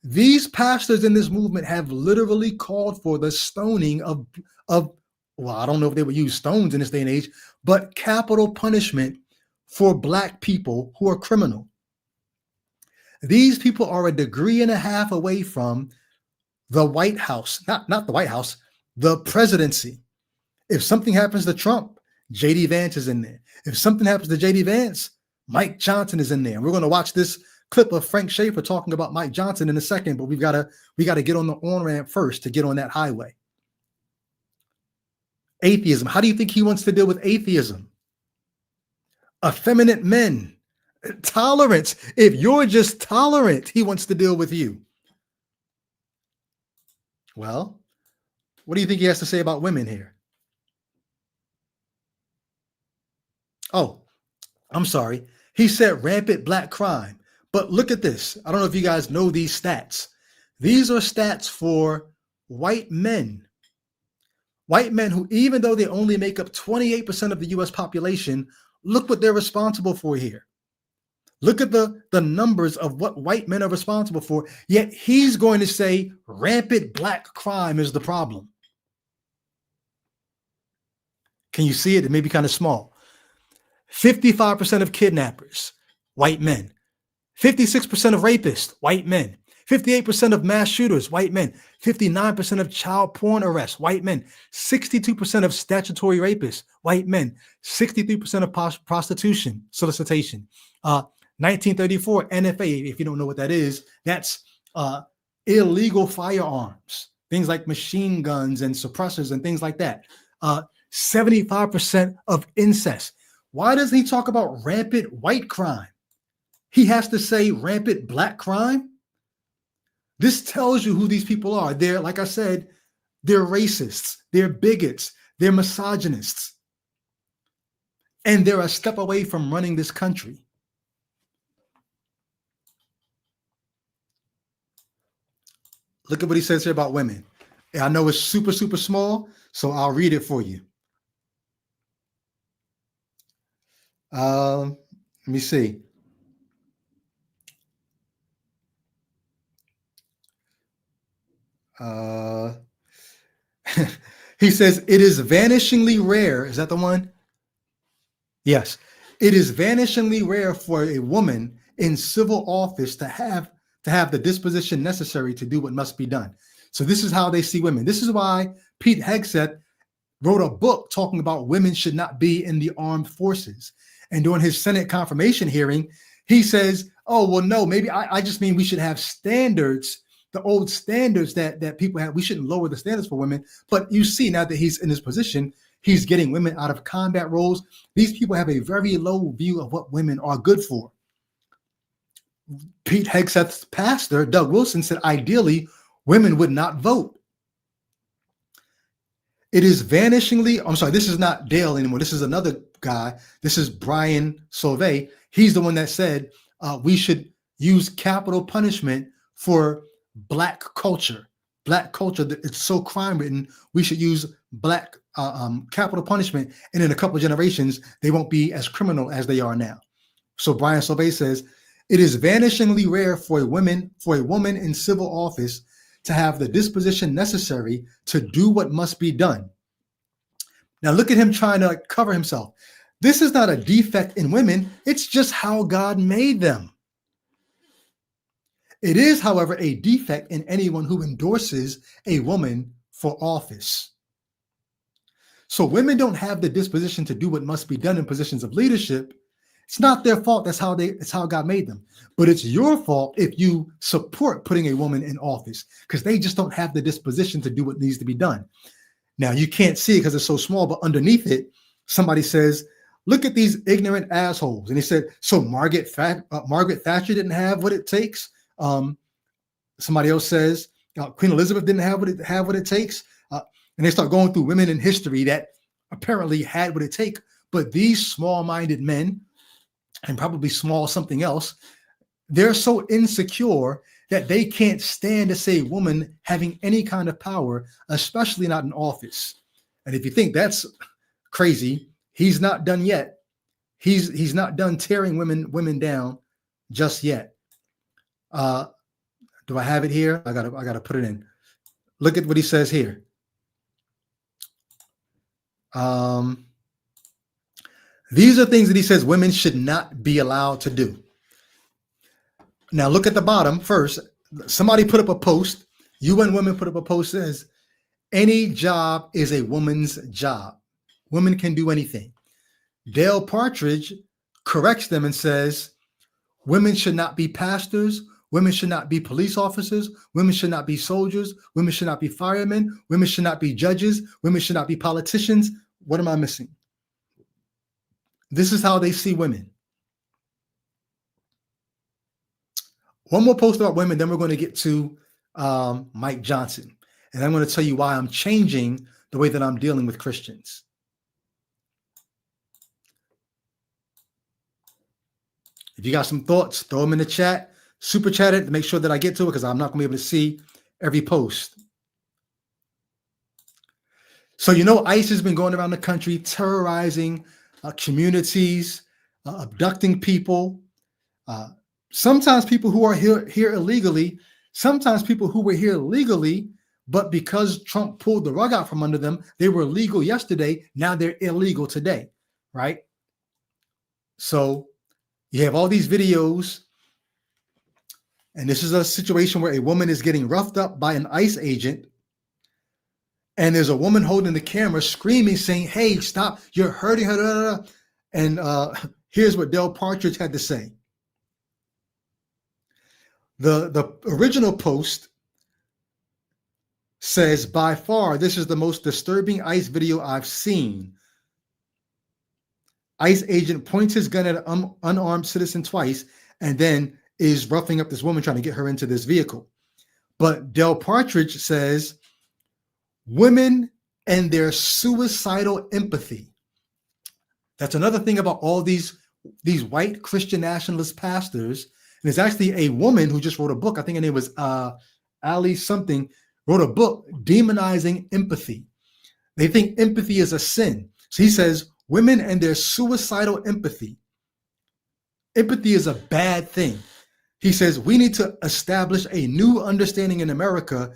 These pastors in this movement have literally called for the stoning of well, I don't know if they would use stones in this day and age, but capital punishment for black people who are criminal. These people are a degree and a half away from the White House, not the White House, the presidency. If something happens to Trump, JD Vance is in there. If something happens to JD Vance, Mike Johnson is in there. We're going to watch this clip of Frank Schaeffer talking about Mike Johnson in a second, but we got to get on the on-ramp first to get on that highway. Atheism. How do you think he wants to deal with atheism? Effeminate men. Tolerance. If you're just tolerant, he wants to deal with you. Well, what do you think he has to say about women here? Oh, I'm sorry. He said rampant black crime. But look at this. I don't know if you guys know these stats. These are stats for white men. White men who, even though they only make up 28% of the US population, look what they're responsible for here. Look at the numbers of what white men are responsible for. Yet he's going to say rampant black crime is the problem. Can you see it? It may be kind of small. 55% of kidnappers, white men. 56% of rapists, white men. 58% of mass shooters, white men. 59% of child porn arrests, white men. 62% of statutory rapists, white men. 63% of prostitution solicitation. 1934 NFA, if you don't know what that is, that's illegal firearms, things like machine guns and suppressors and things like that. 75% of incest. Why doesn't he talk about rampant white crime? He has to say rampant black crime. This tells you who these people are. They're, like I said, they're racists, they're bigots, they're misogynists. And they're a step away from running this country. Look at what he says here about women. I know it's super, super small, so I'll read it for you. Let me see. He says, it is vanishingly rare. Is that the one? Yes. It is vanishingly rare for a woman in civil office to have the disposition necessary to do what must be done. So this is how they see women. This is why Pete Hegseth wrote a book talking about women should not be in the armed forces. And during his Senate confirmation hearing, he says, oh, well, no, maybe I just mean we should have standards, the old standards that people have. We shouldn't lower the standards for women. But you see, now that he's in this position, he's getting women out of combat roles. These people have a very low view of what women are good for. Pete Hegseth's pastor, Doug Wilson, said ideally women would not vote. It is vanishingly, I'm sorry, this is not Dale anymore. This is another guy. This is Brian Sauvé. He's the one that said we should use capital punishment for black culture. Black culture, it's so crime ridden. We should use black capital punishment. And in a couple of generations, they won't be as criminal as they are now. So Brian Sauvé says, it is vanishingly rare for a woman in civil office to have the disposition necessary to do what must be done. Now look at him trying to cover himself. This is not a defect in women. It's just how God made them. It is, however, a defect in anyone who endorses a woman for office. So women don't have the disposition to do what must be done in positions of leadership. It's not their fault. That's how God made them. But it's your fault if you support putting a woman in office, because they just don't have the disposition to do what needs to be done. Now, you can't see it because it's so small, but underneath it, somebody says, look at these ignorant assholes. And he said, so Margaret Thatcher didn't have what it takes. Somebody else says, Queen Elizabeth didn't have what it takes. And they start going through women in history that apparently had what it takes. But these small-minded men, and probably small something else, they're so insecure that they can't stand to see a woman having any kind of power, especially not in office. And if you think that's crazy, He's not done yet. He's not done tearing women down just yet. Do I have it here? I gotta put it in. Look at what he says here. These are things that he says women should not be allowed to do. Now look at the bottom first. Somebody put up a post. UN Women put up a post that says, any job is a woman's job. Women can do anything. Dale Partridge corrects them and says, women should not be pastors. Women should not be police officers. Women should not be soldiers. Women should not be firemen. Women should not be judges. Women should not be politicians. What am I missing? This is how they see women. One more post about women, then we're going to get to Mike Johnson. And I'm going to tell you why I'm changing the way that I'm dealing with Christians. If you got some thoughts, throw them in the chat. Super chat it to make sure that I get to it, because I'm not going to be able to see every post. So, ICE has been going around the country terrorizing communities, abducting people. Sometimes people who are here illegally, sometimes people who were here legally, but because Trump pulled the rug out from under them, they were legal yesterday. Now they're illegal today, right? So you have all these videos, and this is a situation where a woman is getting roughed up by an ICE agent, and there's a woman holding the camera screaming, saying, hey, stop, you're hurting her. And here's what Dale Partridge had to say. The original post says, by far, this is the most disturbing ICE video I've seen. ICE agent points his gun at an unarmed citizen twice and then is roughing up this woman, trying to get her into this vehicle. But Dale Partridge says, women and their suicidal empathy. That's another thing about all these white Christian nationalist pastors. And it's actually a woman who just wrote a book. I think her name was Ali something, wrote a book demonizing empathy. They think empathy is a sin. So he says, women and their suicidal empathy. Empathy is a bad thing. He says, we need to establish a new understanding in America.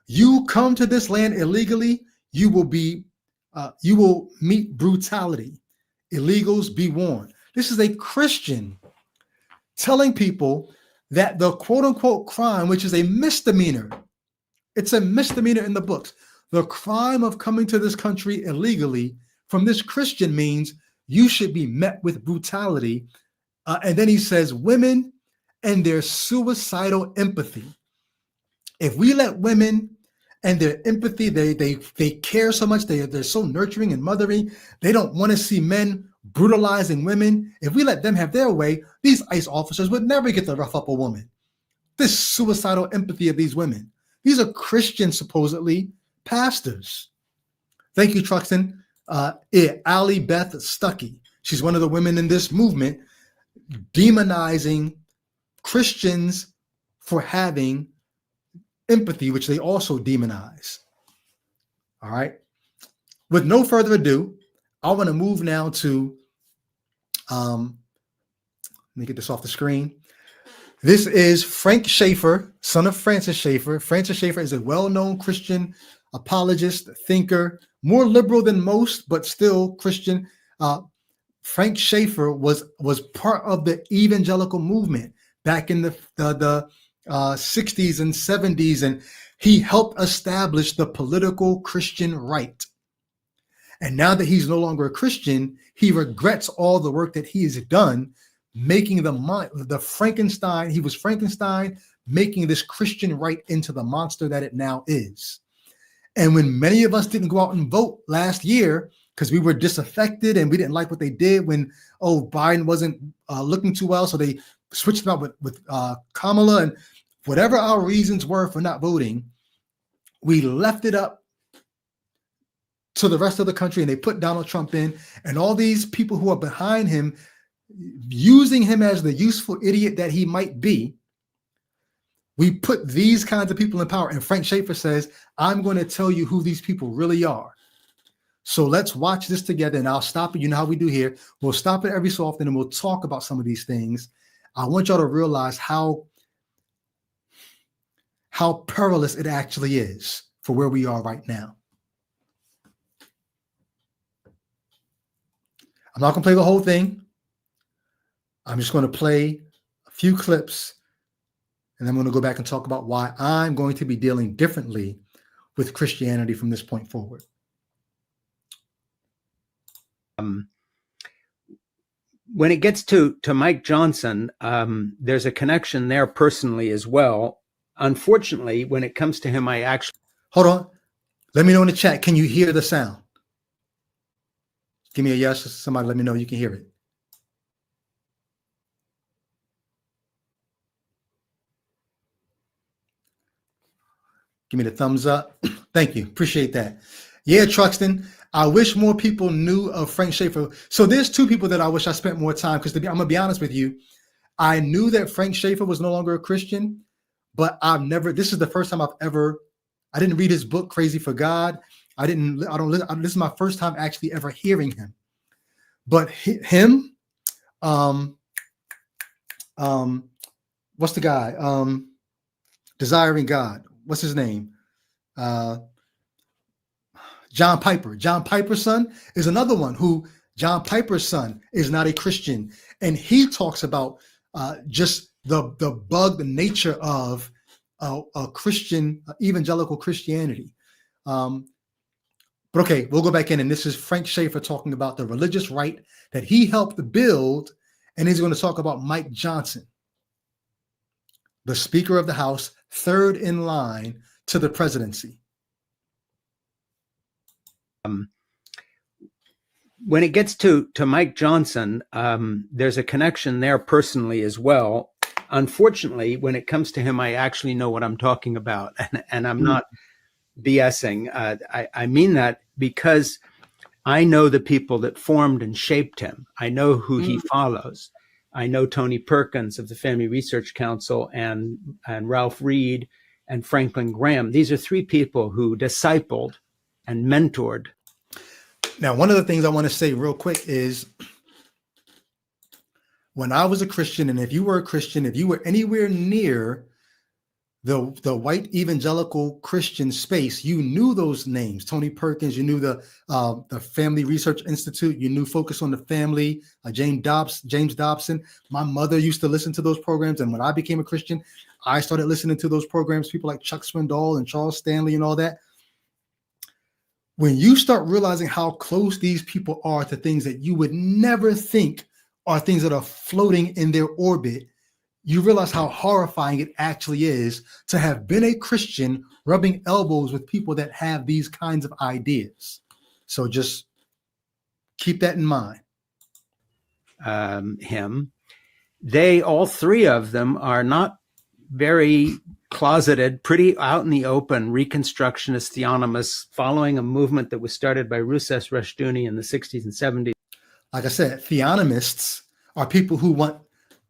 You come to this land illegally, you will meet brutality. Illegals, be warned. This is a Christian telling people that the quote unquote crime, which is a misdemeanor, it's a misdemeanor in the books. The crime of coming to this country illegally from this Christian means you should be met with brutality. And then he says, women and their suicidal empathy. If we let women and their empathy, they care so much, they're so nurturing and mothering, they don't want to see men brutalizing women. If we let them have their way, these ICE officers would never get to rough up a woman. This suicidal empathy of these women. These are Christian, supposedly, pastors. Thank you, Truxton. Ali Beth Stuckey. She's one of the women in this movement demonizing Christians for having empathy, which they also demonize. All right. With no further ado, I want to move now to, let me get this off the screen. This is Frank Schaeffer, son of Francis Schaeffer. Francis Schaeffer is a well-known Christian apologist, thinker, more liberal than most, but still Christian. Frank Schaeffer was part of the evangelical movement back in the 60s and 70s, and he helped establish the political Christian right. And now that he's no longer a Christian, he regrets all the work that he has done, making the Frankenstein. He was Frankenstein, making this Christian right into the monster that it now is. And when many of us didn't go out and vote last year because we were disaffected and we didn't like what they did when, Biden wasn't looking too well, so they switched him out with Kamala, and whatever our reasons were for not voting, we left it up to the rest of the country, and they put Donald Trump in, and all these people who are behind him, using him as the useful idiot that he might be. We put these kinds of people in power, and Frank Schaeffer says, I'm going to tell you who these people really are. So let's watch this together, and I'll stop it. You know how we do here. We'll stop it every so often, and we'll talk about some of these things. I want y'all to realize how perilous it actually is for where we are right now. I'm not going to play the whole thing. I'm just going to play a few clips, and I'm going to go back and talk about why I'm going to be dealing differently with Christianity from this point forward. When it gets to Mike Johnson, there's a connection there personally as well. Unfortunately, when it comes to him, I actually... Hold on. Let me know in the chat. Can you hear the sound? Give me a yes. Somebody let me know you can hear it. Give me the thumbs up. Thank you. Appreciate that. Yeah, Truxton. I wish more people knew of Frank Schaeffer. So there's two people that I wish I spent more time, because I'm going to be honest with you. I knew that Frank Schaeffer was no longer a Christian, but this is the first time I didn't read his book, Crazy for God. This is my first time actually ever hearing him. But him, what's the guy? Desiring God. What's his name? John Piper. John Piper's son is another one who John Piper's son is not a Christian. And he talks about just the nature of a Christian, evangelical Christianity. But okay, we'll go back in, and this is Frank Schaeffer talking about the religious right that he helped build, and he's going to talk about Mike Johnson, the Speaker of the House, third in line to the presidency. When it gets to Mike Johnson, there's a connection there personally as well. Unfortunately, when it comes to him, I actually know what I'm talking about, and I'm not BSing. I mean that because I know the people that formed and shaped him. I know who he follows. I know Tony Perkins of the Family Research Council and Ralph Reed and Franklin Graham. These are three people who discipled and mentored. Now, one of the things I want to say real quick is when I was a Christian, and if you were a Christian, if you were anywhere near the white evangelical Christian space, you knew those names. Tony Perkins, you knew the Family Research Institute, you knew Focus on the Family, James Dobson. My mother used to listen to those programs, and when I became a Christian, I started listening to those programs, people like Chuck Swindoll and Charles Stanley and all that. When you start realizing how close these people are to things that you would never think are things that are floating in their orbit, you realize how horrifying it actually is to have been a Christian rubbing elbows with people that have these kinds of ideas. So just keep that in mind. All three of them are not very closeted, pretty out in the open, Reconstructionist theonomists, following a movement that was started by Rousas Rushdoony in the 60s and 70s. Like I said, theonomists are people who want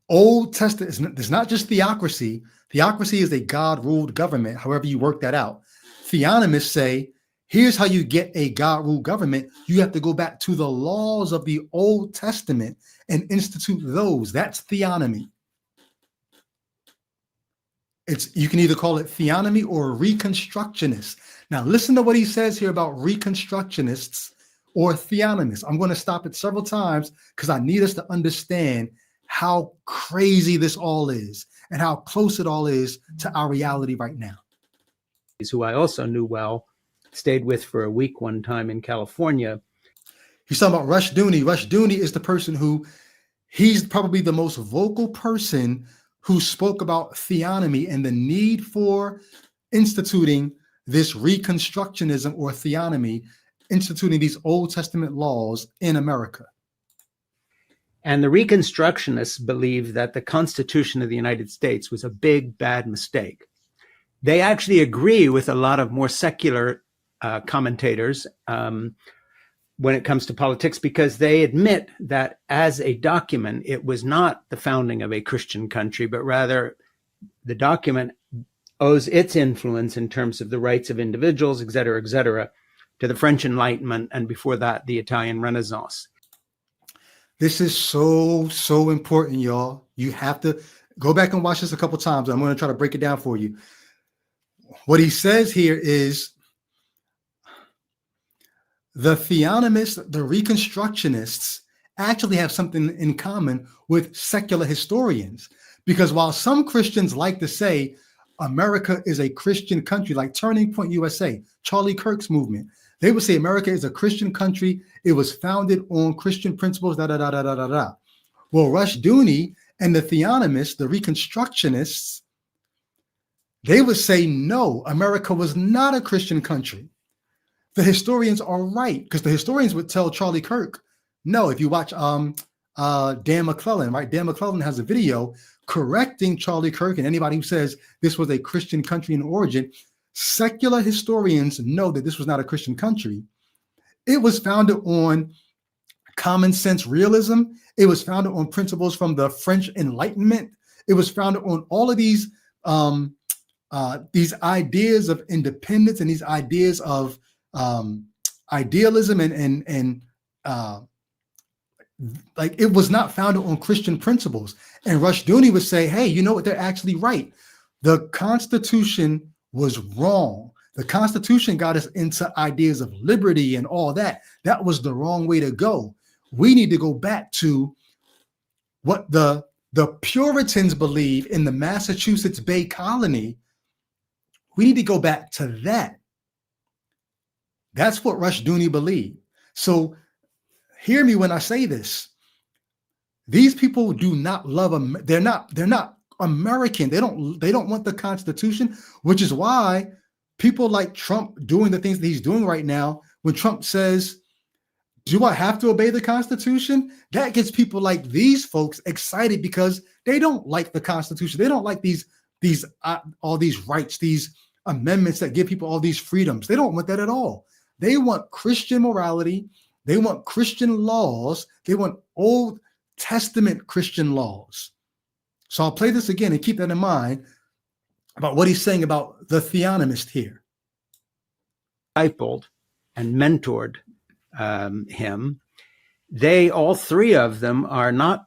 Old Testament. It's not just theocracy. Theocracy is a God-ruled government, however you work that out. Theonomists say, here's how you get a God-ruled government. You have to go back to the laws of the Old Testament and institute those. That's theonomy. You can either call it theonomy or reconstructionist. Now, listen to what he says here about reconstructionists or theonomists. I'm going to stop it several times because I need us to understand how crazy this all is and how close it all is to our reality right now. Who I also knew well, stayed with for a week one time in California. He's talking about Rushdoony. Rushdoony is the person he's probably the most vocal person who spoke about theonomy and the need for instituting this reconstructionism or theonomy, instituting these Old Testament laws in America. And the Reconstructionists believe that the Constitution of the United States was a big, bad mistake. They actually agree with a lot of more secular commentators when it comes to politics, because they admit that as a document, it was not the founding of a Christian country, but rather the document owes its influence in terms of the rights of individuals, et cetera, to the French Enlightenment, and before that, the Italian Renaissance. This is so, so important, y'all. You have to go back and watch this a couple times. I'm going to try to break it down for you. What he says here is the theonomists, the reconstructionists, actually have something in common with secular historians. Because while some Christians like to say America is a Christian country, like Turning Point USA, Charlie Kirk's movement, they would say America is a Christian country. It was founded on Christian principles, da, da, da, da, da, da, da. Well, Rushdoony and the theonomists, the reconstructionists, they would say, no, America was not a Christian country. The historians are right, because the historians would tell Charlie Kirk, no, if you watch Dan McClellan, right? Dan McClellan has a video correcting Charlie Kirk and anybody who says this was a Christian country in origin. Secular historians know that this was not a Christian country. It was founded on common sense realism. It was founded on principles from the French Enlightenment. It was founded on all of these ideas of independence and these ideas of idealism and like it was not founded on Christian principles. And Rushdoony would say, hey, you know what? They're actually right. The Constitution was wrong. The Constitution got us into ideas of liberty and all that. That was the wrong way to go. We need to go back to what the Puritans believe in the Massachusetts Bay Colony. We need to go back to that. That's what Rushdoony believed. So hear me when I say this. These people do not love them. They're not American. They don't want the Constitution, which is why people like Trump doing the things that he's doing right now. When Trump says, do I have to obey the Constitution? That gets people like these folks excited because they don't like the Constitution. They don't like these all these rights, these amendments that give people all these freedoms. They don't want that at all. They want Christian morality. They want Christian laws. They want Old Testament Christian laws. So I'll play this again and keep that in mind about what he's saying about the theonomist here. Discipled and mentored him. They, all three of them, are not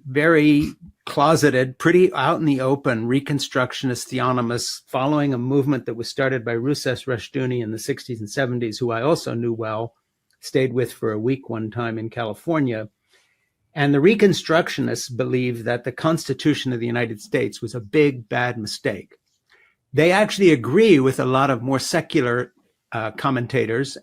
very closeted, pretty out in the open, Reconstructionist theonomists following a movement that was started by Rousas Rushdoony in the 60s and 70s, who I also knew well, stayed with for a week one time in California. And the Reconstructionists believe that the Constitution of the United States was a big, bad mistake. They actually agree with a lot of more secular commentators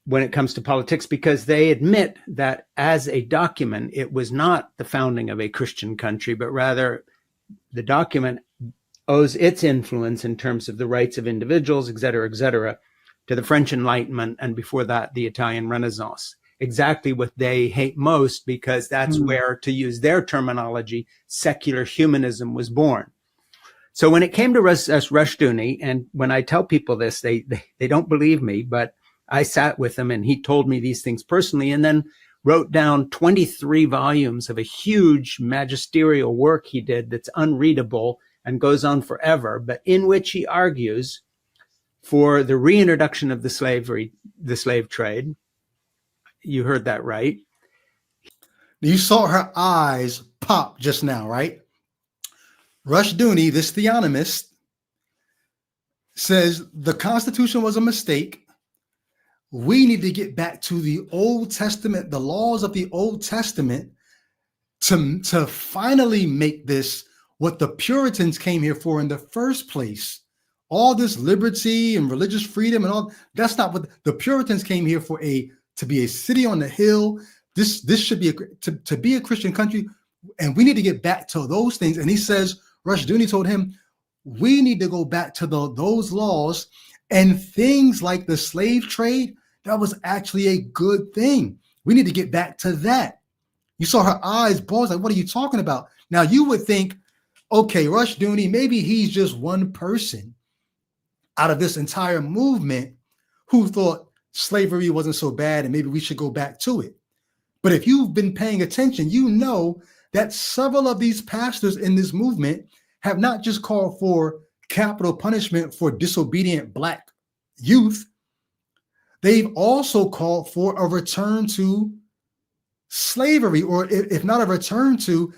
when it comes to politics, because they admit that as a document, it was not the founding of a Christian country, but rather the document owes its influence in terms of the rights of individuals, et cetera, to the French Enlightenment, and before that, the Italian Renaissance. Exactly what they hate most, because that's where, to use their terminology, secular humanism was born. So when it came to Rushdoony, and when I tell people this, they don't believe me, but I sat with him and he told me these things personally, and then wrote down 23 volumes of a huge magisterial work he did that's unreadable and goes on forever, but in which he argues for the reintroduction of the slave trade. You heard that right. You saw her eyes pop just now, right? Rushdoony, this theonomist, says the Constitution was a mistake. We need to get back to the Old Testament, the laws of the Old Testament, to finally make this what the Puritans came here for in the first place. All this liberty and religious freedom and all, that's not what the Puritans came here for, to be a city on the hill. This should be to be a Christian country, and we need to get back to those things. And he says, Rushdoony told him, we need to go back to those laws, and things like the slave trade, that was actually a good thing. We need to get back to that. You saw her eyes bulge, like, what are you talking about? Now you would think, okay, Rushdoony, maybe he's just one person out of this entire movement who thought slavery wasn't so bad and maybe we should go back to it. But if you've been paying attention, you know that several of these pastors in this movement have not just called for capital punishment for disobedient Black youth. they've also called for a return to slavery, or if not a return to,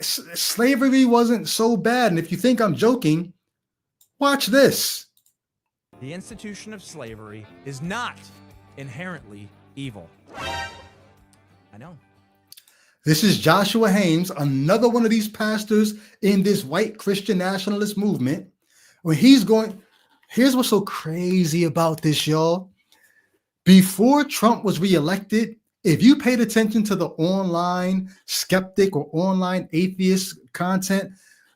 slavery wasn't so bad. And if you think I'm joking, watch this. The institution of slavery is not inherently evil. I know. This is Joshua Hames, another one of these pastors in this white Christian nationalist movement. When he's going, here's what's so crazy about this, y'all. Before Trump was reelected, if you paid attention to the online skeptic or online atheist content,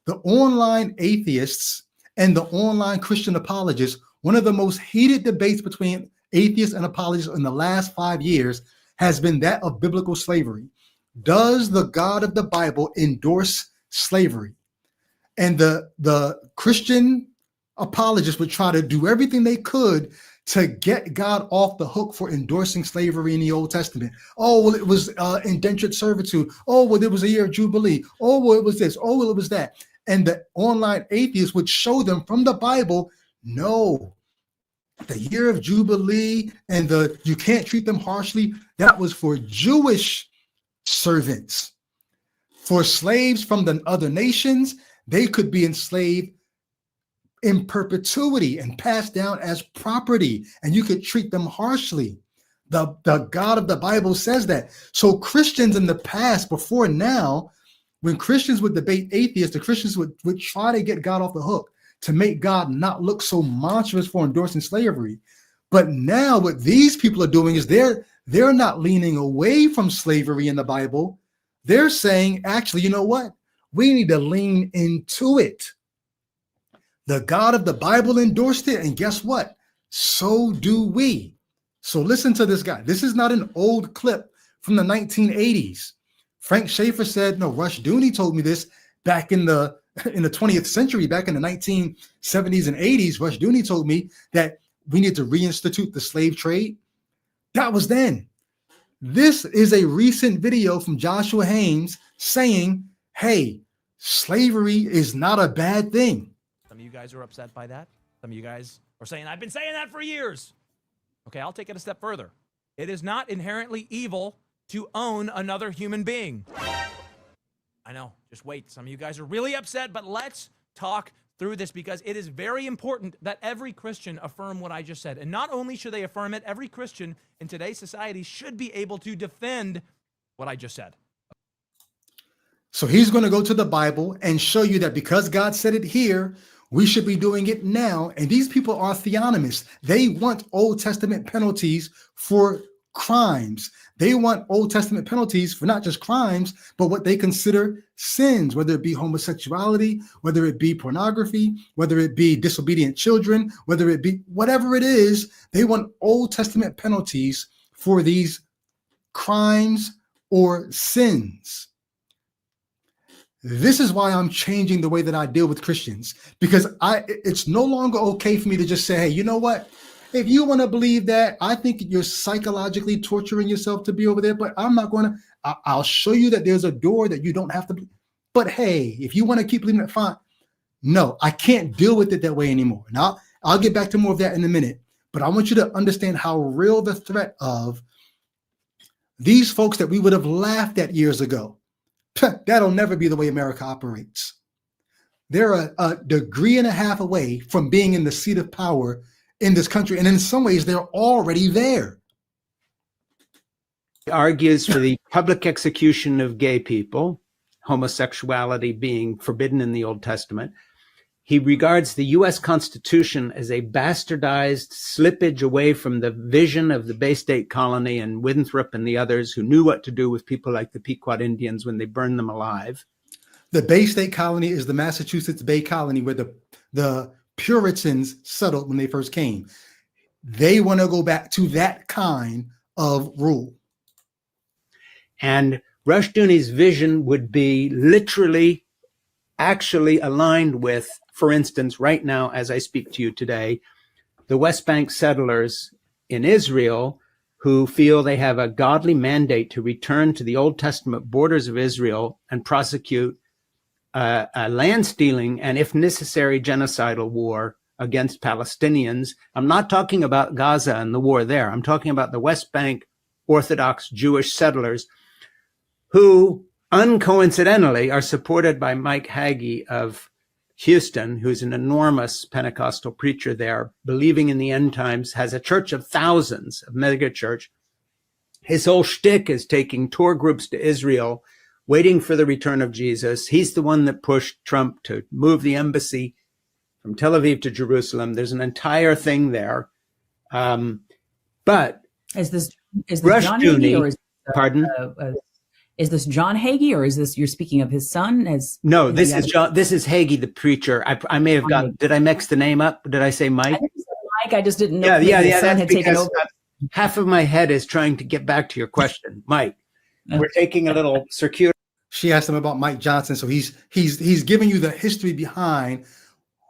the online atheists and the online Christian apologists, one of the most heated debates between atheists and apologists in the last 5 years has been that of biblical slavery. Does the God of the Bible endorse slavery? And the Christian apologists would try to do everything they could to get God off the hook for endorsing slavery in the Old Testament. Oh, well, it was indentured servitude. Oh, well, it was a year of Jubilee. Oh, well, it was this. Oh, well, it was that. And the online atheists would show them from the Bible, no, the year of Jubilee and you can't treat them harshly, that was for Jewish servants. For slaves from the other nations, they could be enslaved in perpetuity and passed down as property, and you could treat them harshly. The God of the Bible says that. So Christians in the past, before now, when Christians would debate atheists, the Christians would try to get God off the hook to make God not look so monstrous for endorsing slavery. But now what these people are doing is they're not leaning away from slavery in the Bible. They're saying, actually, you know what? We need to lean into it. The God of the Bible endorsed it, and guess what? So do we. So listen to this guy. This is not an old clip from the 1980s. Frank Schaeffer said, no, Rush Dooney told me this back in the 20th century, back in the 1970s and 80s. Rush Dooney told me that we need to reinstitute the slave trade. That was then. This is a recent video from Joshua Hames saying, hey, slavery is not a bad thing. Some of you guys are upset by that. Some of you guys are saying, I've been saying that for years. Okay, I'll take it a step further. It is not inherently evil to own another human being. I know, just wait. Some of you guys are really upset, but let's talk through this because it is very important that every Christian affirm what I just said. And not only should they affirm it, every Christian in today's society should be able to defend what I just said. So he's going to go to the Bible and show you that because God said it here, we should be doing it now. And these people are theonomists. They want Old Testament penalties for crimes. They want Old Testament penalties for not just crimes, but what they consider sins, whether it be homosexuality, whether it be pornography, whether it be disobedient children, whether it be whatever it is. They want Old Testament penalties for these crimes or sins. This is why I'm changing the way that I deal with Christians, because it's no longer okay for me to just say, hey, you know what? If you want to believe that, I think you're psychologically torturing yourself to be over there, but I'm not going to. I'll show you that there's a door that you don't have to. But hey, if you want to keep believing it, fine. No, I can't deal with it that way anymore. Now, I'll get back to more of that in a minute, but I want you to understand how real the threat of these folks that we would have laughed at years ago. That'll never be the way America operates. They're a degree and a half away from being in the seat of power in this country. And in some ways, they're already there. He argues for the public execution of gay people, homosexuality being forbidden in the Old Testament. He regards the U.S. Constitution as a bastardized slippage away from the vision of the Bay State Colony and Winthrop and the others who knew what to do with people like the Pequot Indians when they burned them alive. The Bay State Colony is the Massachusetts Bay Colony where the Puritans settled when they first came. They want to go back to that kind of rule. And Rushdoony's vision would be literally actually aligned with, for instance, right now, as I speak to you today, the West Bank settlers in Israel who feel they have a godly mandate to return to the Old Testament borders of Israel and prosecute a land stealing and, if necessary, genocidal war against Palestinians. I'm not talking about Gaza and the war there. I'm talking about the West Bank Orthodox Jewish settlers who uncoincidentally are supported by Mike Hagee of Houston, who's an enormous Pentecostal preacher there, believing in the end times, has a church of thousands, a mega church. His whole shtick is taking tour groups to Israel, waiting for the return of Jesus. He's the one that pushed Trump to move the embassy from Tel Aviv to Jerusalem. There's an entire thing there. But is this Rush John Dooney, Hagee, or is pardon? Is this John Hagee, or is this, you're speaking of his son? No, this is John. This is Hagee, the preacher. I may have gotten. Did I mix the name up? Did I say Mike? I think you said Mike. I just didn't know. Yeah. His son That's had taken because over. half of my head is trying to get back to your question, Mike. We're taking a little circuitous. She asked him about Mike Johnson, so he's giving you the history behind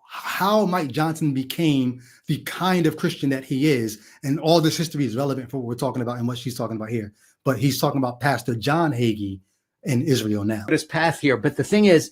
how Mike Johnson became the kind of Christian that he is, and all this history is relevant for what we're talking about and what she's talking about here. But he's talking about Pastor John Hagee in Israel now. His path here, but the thing is,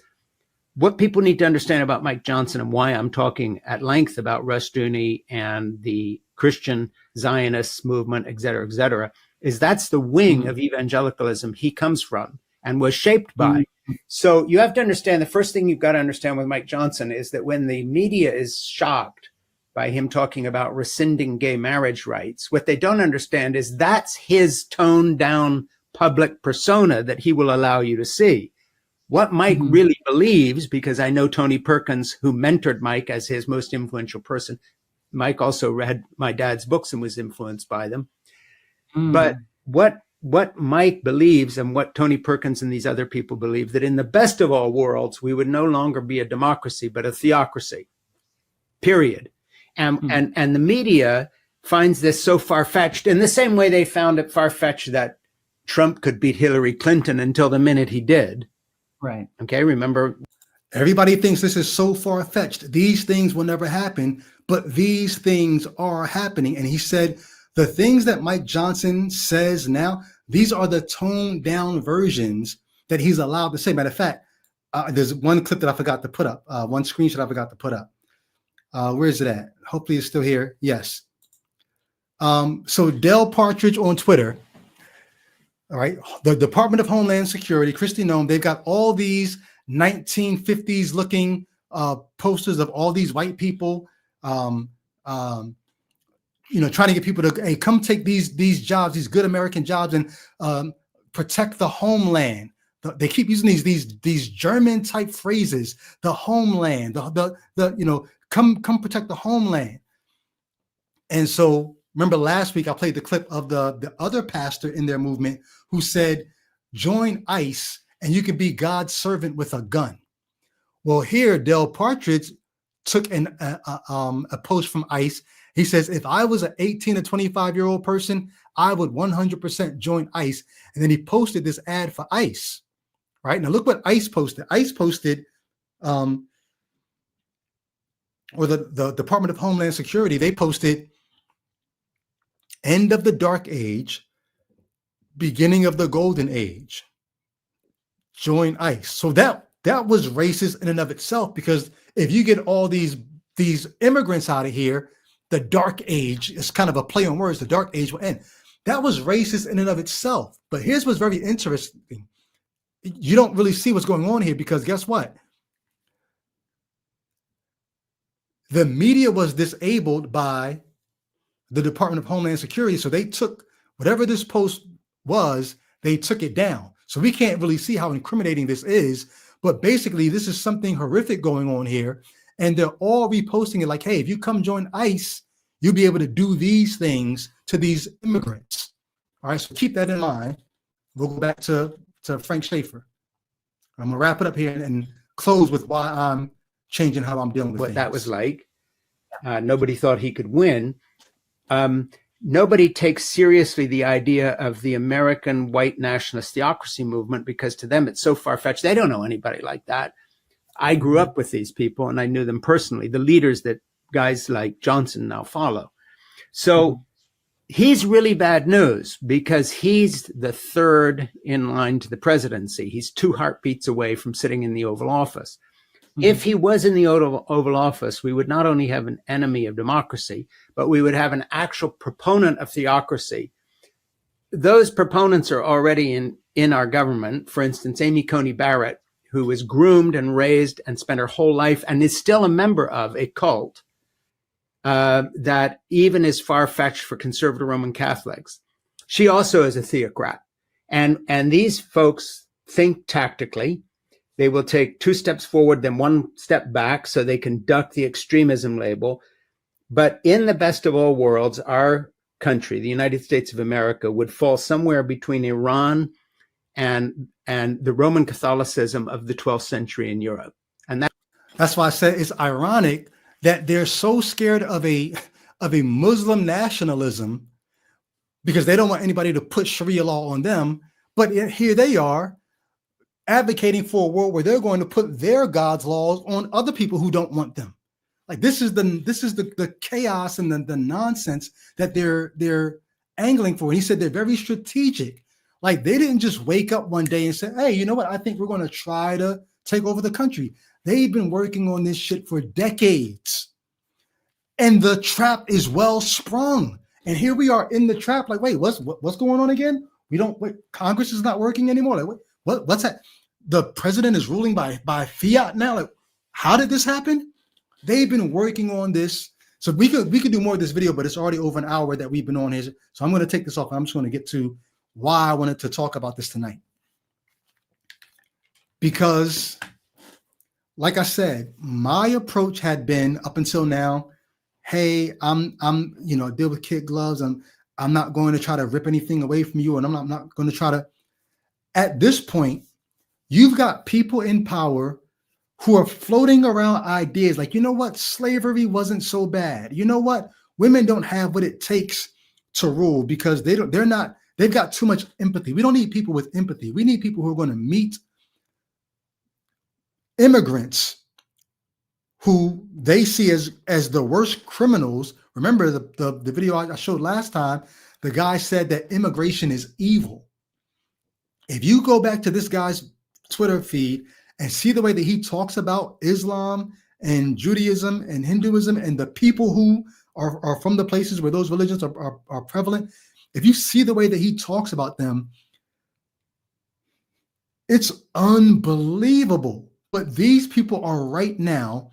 what people need to understand about Mike Johnson and why I'm talking at length about Rush Dooney and the Christian Zionist movement, et cetera, is that's the wing of evangelicalism he comes from and was shaped by. So you have to understand, the first thing you've got to understand with Mike Johnson is that when the media is shocked by him talking about rescinding gay marriage rights, what they don't understand is that's his toned down public persona that he will allow you to see. What Mike really believes, because I know Tony Perkins, who mentored Mike as his most influential person. Mike also read my dad's books and was influenced by them. But what Mike believes, and what Tony Perkins and these other people believe, that in the best of all worlds, we would no longer be a democracy, but a theocracy, period. And the media finds this so far-fetched in the same way they found it far-fetched that Trump could beat Hillary Clinton until the minute he did. Right. Okay, remember? Everybody thinks this is so far-fetched. These things will never happen, but these things are happening. And he said, the things that Mike Johnson says now, these are the toned down versions that he's allowed to say. Matter of fact, there's one clip that I forgot to put up, one screenshot I forgot to put up. Where is it at? Hopefully it's still here. Yes. So Del Partridge on Twitter, all right, the Department of Homeland Security, Christy Nome, they've got all these 1950s looking posters of all these white people, trying to get people to, hey, come take these jobs, these good American jobs, and protect the homeland. They keep using these German type phrases, the homeland, come protect the homeland. And so remember last week I played the clip of the other pastor in their movement who said, join ICE and you can be God's servant with a gun. Well, here Del Partridge took a post from ICE. He says, if I was an 18 to 25-year-old person, I would 100% join ICE. And then he posted this ad for ICE. Right now, look what ICE posted. ICE posted, or the Department of Homeland Security, they posted, end of the dark age, beginning of the golden age. Join ICE. So that was racist in and of itself, because if you get all these immigrants out of here, the dark age is kind of a play on words. The dark age will end. That was racist in and of itself. But here's what's very interesting. You don't really see what's going on here, because guess what? The media was disabled by the Department of Homeland Security. So they took whatever this post was, they took it down. So we can't really see how incriminating this is. But basically, this is something horrific going on here. And they're all reposting it like, hey, if you come join ICE, you'll be able to do these things to these immigrants. All right, so keep that in mind. We'll go back to Frank Schaeffer. I'm going to wrap it up here and close with why I'm changing how I'm dealing with what things. that was like. Nobody thought he could win. Nobody takes seriously the idea of the American white nationalist theocracy movement, because to them it's so far-fetched. They don't know anybody like that. I grew up with these people and I knew them personally, the leaders that guys like Johnson now follow. So he's really bad news, because he's the third in line to the presidency. He's 2 heartbeats away from sitting in the Oval Office. If he was in the Oval Office, we would not only have an enemy of democracy, but we would have an actual proponent of theocracy. Those proponents are already in our government. For instance, Amy Coney Barrett, who was groomed and raised and spent her whole life and is still a member of a cult that even is far-fetched for conservative Roman Catholics. She also is a theocrat. And these folks think tactically. They will take 2 steps forward, then 1 step back so they can duck the extremism label. But in the best of all worlds, our country, the United States of America, would fall somewhere between Iran and the Roman Catholicism of the 12th century in Europe. And that's why I said it's ironic that they're so scared of a Muslim nationalism because they don't want anybody to put Sharia law on them. But here they are advocating for a world where they're going to put their God's laws on other people who don't want them. Like this is the chaos and the nonsense that they're angling for. And he said they're very strategic. Like they didn't just wake up one day and say, hey, you know what? I think we're going to try to take over the country. They've been working on this shit for decades. And the trap is well sprung. And here we are in the trap. Like, wait, what's going on again? Congress is not working anymore. Like, what's that? The president is ruling by fiat now. Like, how did this happen? They've been working on this. So we could do more of this video, but it's already over an hour that we've been on here. So I'm going to take this off. I'm just going to get to why I wanted to talk about this tonight. Because, like I said, my approach had been up until now, hey, I'm deal with kid gloves. I'm not going to try to rip anything away from you, and I'm not going to try to. At this point, you've got people in power who are floating around ideas like, you know what, slavery wasn't so bad. You know what, women don't have what it takes to rule because they've got too much empathy. We don't need people with empathy. We need people who are going to meet immigrants who they see as the worst criminals. Remember the video I showed last time, the guy said that immigration is evil. If you go back to this guy's Twitter feed and see the way that he talks about Islam and Judaism and Hinduism and the people who are from the places where those religions are prevalent, if you see the way that he talks about them, it's unbelievable. But these people are right now.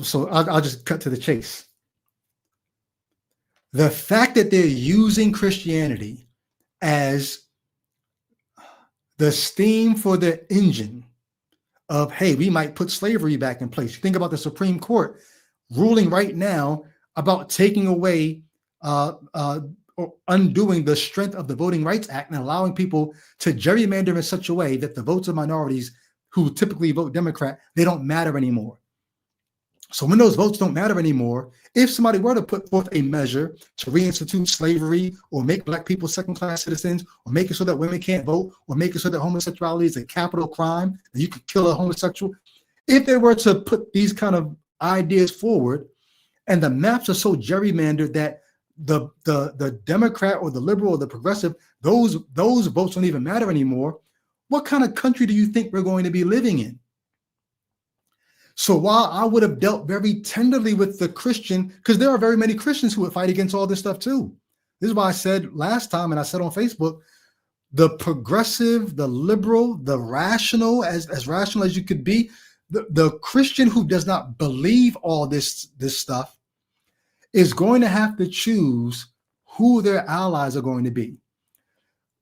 So I'll just cut to the chase. The fact that they're using Christianity as the steam for the engine of, hey, we might put slavery back in place. You think about the Supreme Court ruling right now about taking away or undoing the strength of the Voting Rights Act and allowing people to gerrymander in such a way that the votes of minorities who typically vote Democrat, they don't matter anymore. So when those votes don't matter anymore, if somebody were to put forth a measure to reinstitute slavery or make Black people second-class citizens or make it so that women can't vote or make it so that homosexuality is a capital crime, that you could kill a homosexual, if they were to put these kind of ideas forward and the maps are so gerrymandered that the Democrat or the liberal or the progressive, those votes don't even matter anymore, what kind of country do you think we're going to be living in? So while I would have dealt very tenderly with the Christian, because there are very many Christians who would fight against all this stuff too. This is why I said last time, and I said on Facebook, the progressive, the liberal, the rational, as rational as you could be, the Christian who does not believe all this stuff is going to have to choose who their allies are going to be.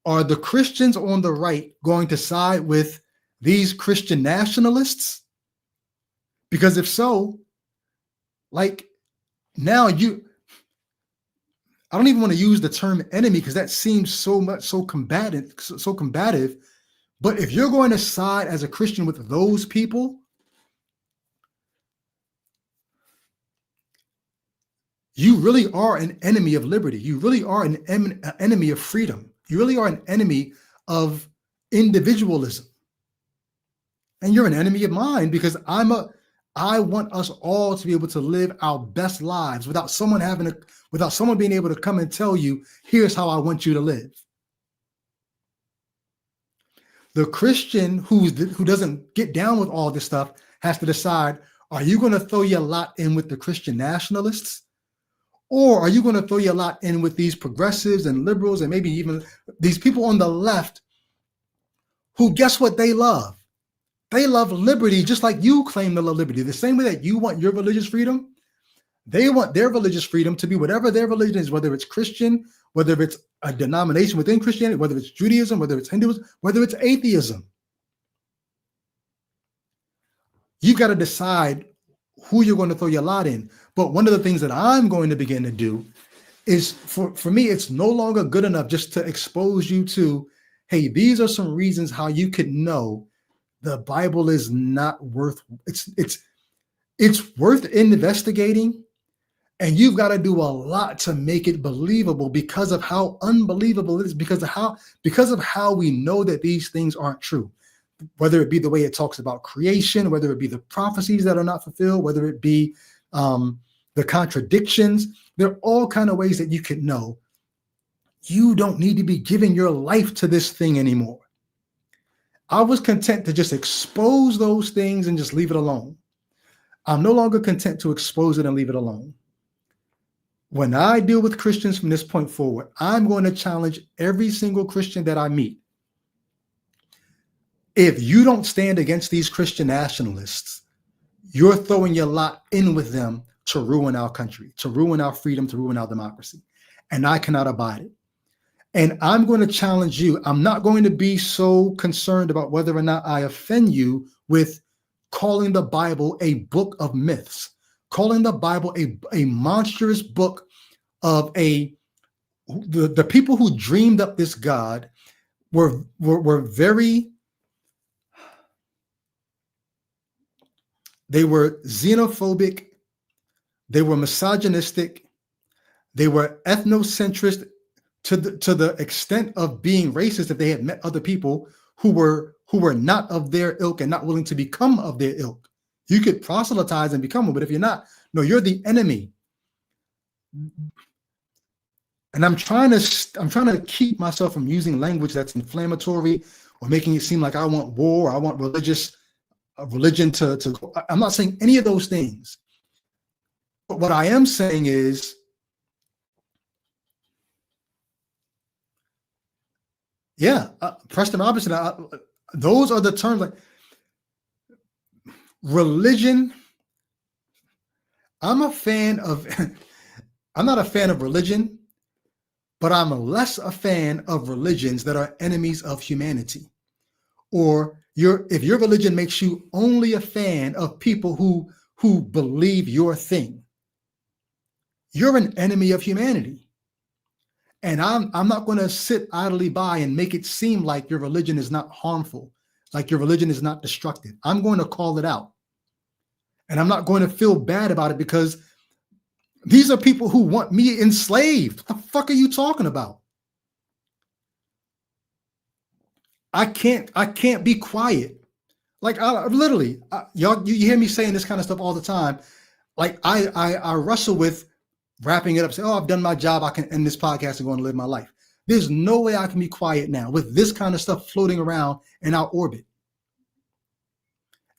Are the Christians on the right going to side with these Christian nationalists? Because if so, like now I don't even want to use the term enemy because that seems so combative. But if you're going to side as a Christian with those people, you really are an enemy of liberty. You really are an enemy of freedom. You really are an enemy of individualism. And you're an enemy of mine because I want us all to be able to live our best lives without someone being able to come and tell you, here's how I want you to live. The Christian who doesn't get down with all this stuff has to decide, are you going to throw your lot in with the Christian nationalists? Or are you going to throw your lot in with these progressives and liberals and maybe even these people on the left who, guess what they love? They love liberty just like you claim to love liberty. The same way that you want your religious freedom, they want their religious freedom to be whatever their religion is, whether it's Christian, whether it's a denomination within Christianity, whether it's Judaism, whether it's Hinduism, whether it's atheism. You've got to decide who you're going to throw your lot in. But one of the things that I'm going to begin to do is, for me, it's no longer good enough just to expose you to, hey, these are some reasons how you could know the Bible is not worth, it's worth investigating. And you've got to do a lot to make it believable because of how unbelievable it is, because of how we know that these things aren't true. Whether it be the way it talks about creation, whether it be the prophecies that are not fulfilled, whether it be the contradictions, there are all kinds of ways that you can know you don't need to be giving your life to this thing anymore. I was content to just expose those things and just leave it alone. I'm no longer content to expose it and leave it alone. When I deal with Christians from this point forward, I'm going to challenge every single Christian that I meet. If you don't stand against these Christian nationalists, you're throwing your lot in with them to ruin our country, to ruin our freedom, to ruin our democracy. And I cannot abide it. And I'm going to challenge you. I'm not going to be so concerned about whether or not I offend you with calling the Bible a book of myths, calling the Bible a monstrous book of the people who dreamed up this God were very, they were xenophobic, they were misogynistic, they were ethnocentrist to the extent of being racist if they had met other people who were not of their ilk and not willing to become of their ilk. You could proselytize and become one, but if you're not, no, you're the enemy. And I'm trying to keep myself from using language that's inflammatory or making it seem like I want war, or I want religion to. I'm not saying any of those things. But what I am saying is, Preston Robinson, those are the terms like religion. I'm not a fan of religion, but I'm less a fan of religions that are enemies of humanity. Or if your religion makes you only a fan of people who believe your thing, you're an enemy of humanity. And I'm not going to sit idly by and make it seem like your religion is not harmful, like your religion is not destructive. I'm going to call it out. And I'm not going to feel bad about it because these are people who want me enslaved. What the fuck are you talking about? I can't be quiet. Like y'all, you hear me saying this kind of stuff all the time. Like I wrestle with wrapping it up, say, oh, I've done my job. I can end this podcast and go and live my life. There's no way I can be quiet now with this kind of stuff floating around in our orbit.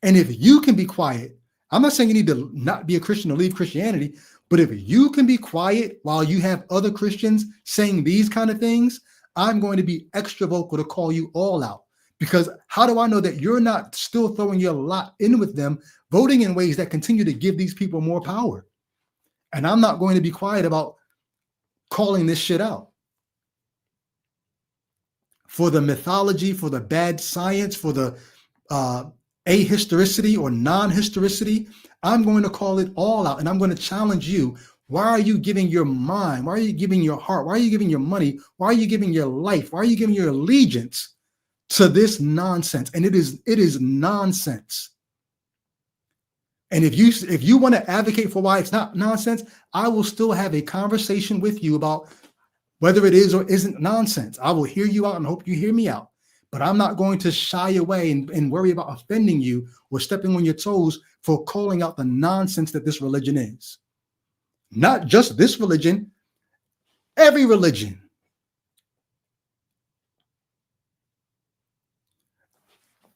And if you can be quiet, I'm not saying you need to not be a Christian or leave Christianity, but if you can be quiet while you have other Christians saying these kind of things, I'm going to be extra vocal to call you all out. Because how do I know that you're not still throwing your lot in with them, voting in ways that continue to give these people more power? And I'm not going to be quiet about calling this shit out. For the mythology, for the bad science, for the ahistoricity or non-historicity, I'm going to call it all out. And I'm going to challenge you. Why are you giving your mind? Why are you giving your heart? Why are you giving your money? Why are you giving your life? Why are you giving your allegiance to this nonsense? And it is nonsense. And if you want to advocate for why it's not nonsense, I will still have a conversation with you about whether it is or isn't nonsense. I will hear you out and hope you hear me out. But I'm not going to shy away and worry about offending you or stepping on your toes for calling out the nonsense that this religion is. Not just this religion, every religion.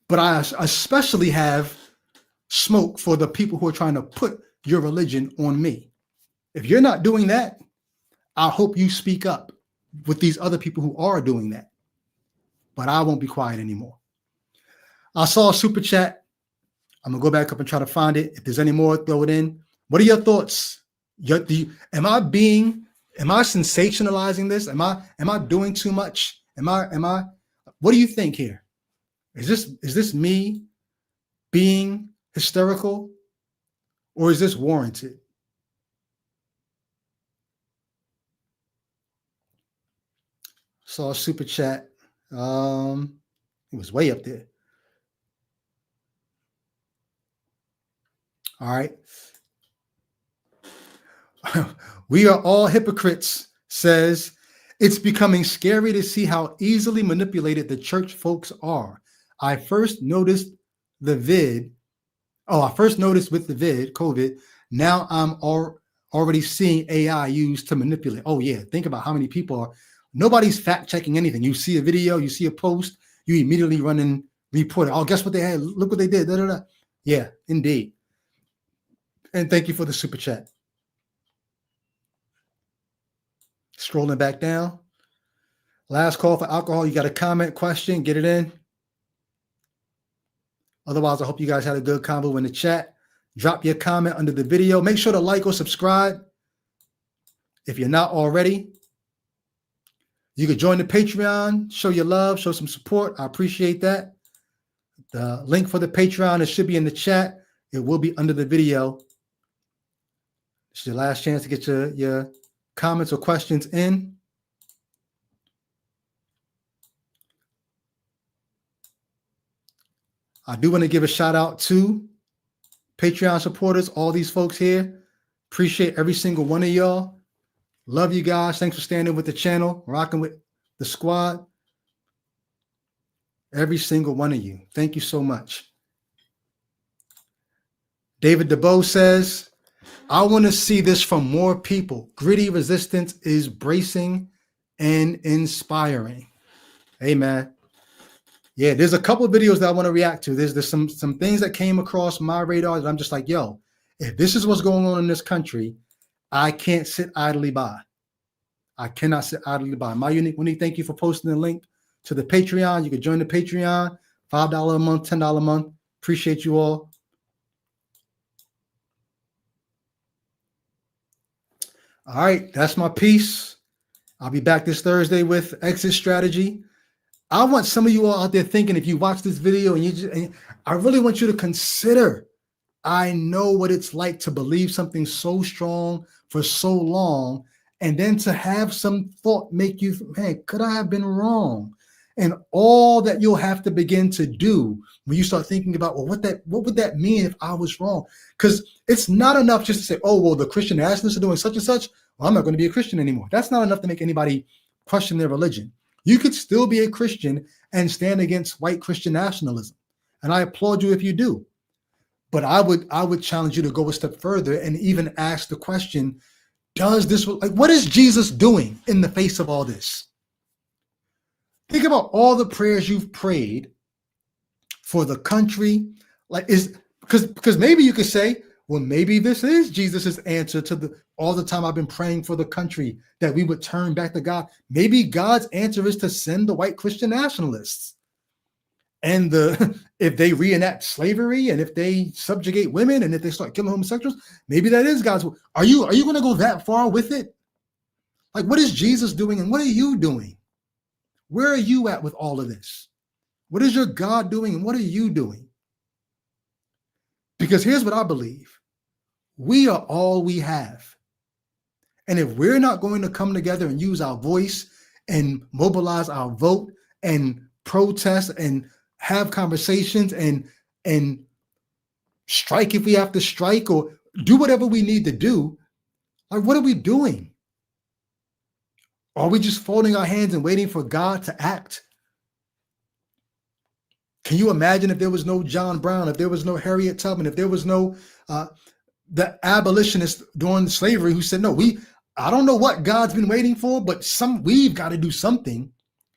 But I especially have smoke for the people who are trying to put your religion on me. If you're not doing that, I hope you speak up with these other people who are doing that. But I won't be quiet anymore. I saw a super chat. I'm gonna go back up and try to find it. If there's any more, throw it in. What are your thoughts? Am I sensationalizing this? Am I doing too much? What do you think here? Is this me being hysterical, or is this warranted? Saw a super chat. It was way up there. All right. We are all hypocrites, says, it's becoming scary to see how easily manipulated the church folks are. I first noticed with the vid, COVID. Now I'm already seeing AI used to manipulate. Oh yeah, think about how many people are. Nobody's fact checking anything. You see a video, you see a post, you immediately run and report it. Oh, guess what they had? Look what they did. Da, da, da. Yeah, indeed. And thank you for the super chat. Scrolling back down. Last call for alcohol. You got a comment, question, get it in. Otherwise, I hope you guys had a good convo in the chat. Drop your comment under the video. Make sure to like or subscribe if you're not already. You could join the Patreon, show your love, show some support. I appreciate that. The link for the Patreon, it should be in the chat. It will be under the video. It's your last chance to get your comments or questions in. I do want to give a shout out to Patreon supporters, all these folks here. Appreciate every single one of y'all. Love you guys. Thanks for standing with the channel, rocking with the squad. Every single one of you. Thank you so much. David DeBow says, I want to see this from more people. Gritty resistance is bracing and inspiring. Amen. Yeah, there's a couple of videos that I want to react to. There's some things that came across my radar that I'm just like, yo, if this is what's going on in this country, I can't sit idly by. I cannot sit idly by. My unique Winnie, thank you for posting the link to the Patreon. You can join the Patreon, $5 a month, $10 a month. Appreciate you all. All right, that's my piece. I'll be back this Thursday with exit strategy. I want some of you all out there thinking, if you watch this video and I really want you to consider, I know what it's like to believe something so strong for so long, and then to have some thought make you, man, could I have been wrong? And all that you'll have to begin to do when you start thinking about, well, what would that mean if I was wrong? Because it's not enough just to say, oh, well, the Christian nationalists are doing such and such. Well, I'm not going to be a Christian anymore. That's not enough to make anybody question their religion. You could still be a Christian and stand against white Christian nationalism. And I applaud you if you do. But I would challenge you to go a step further and even ask the question, what is Jesus doing in the face of all this? Think about all the prayers you've prayed for the country. Because maybe you could say, well, maybe this is Jesus's answer to all the time I've been praying for the country, that we would turn back to God. Maybe God's answer is to send the white Christian nationalists. And if they reenact slavery, and if they subjugate women, and if they start killing homosexuals, maybe that is God's will. Are you going to go that far with it? Like, what is Jesus doing, and what are you doing? Where are you at with all of this? What is your God doing, and what are you doing? Because here's what I believe. We are all we have. And if we're not going to come together and use our voice and mobilize our vote and protest and have conversations and strike if we have to strike, or do whatever we need to do, like, what are we doing? Are we just folding our hands and waiting for God to act? Can you imagine if there was no John Brown, if there was no Harriet Tubman, if there was no the abolitionists during slavery who said, no, I don't know what God's been waiting for, but we've got to do something.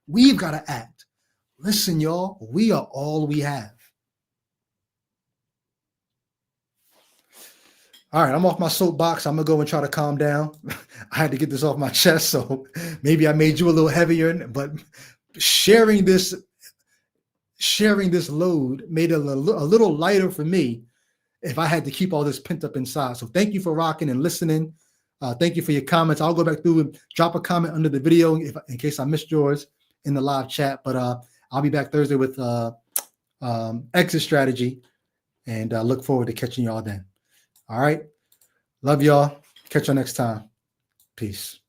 We've got to act. Listen, y'all, we are all we have. All right, I'm off my soapbox. I'm gonna go and try to calm down. I had to get this off my chest, so maybe I made you a little heavier, but sharing this load made it a little lighter for me if I had to keep all this pent up inside. So thank you for rocking and listening. Thank you for your comments. I'll go back through and drop a comment under the video in case I missed yours in the live chat. But I'll be back Thursday with exit strategy, and look forward to catching y'all then. All right. Love y'all. Catch y'all next time. Peace.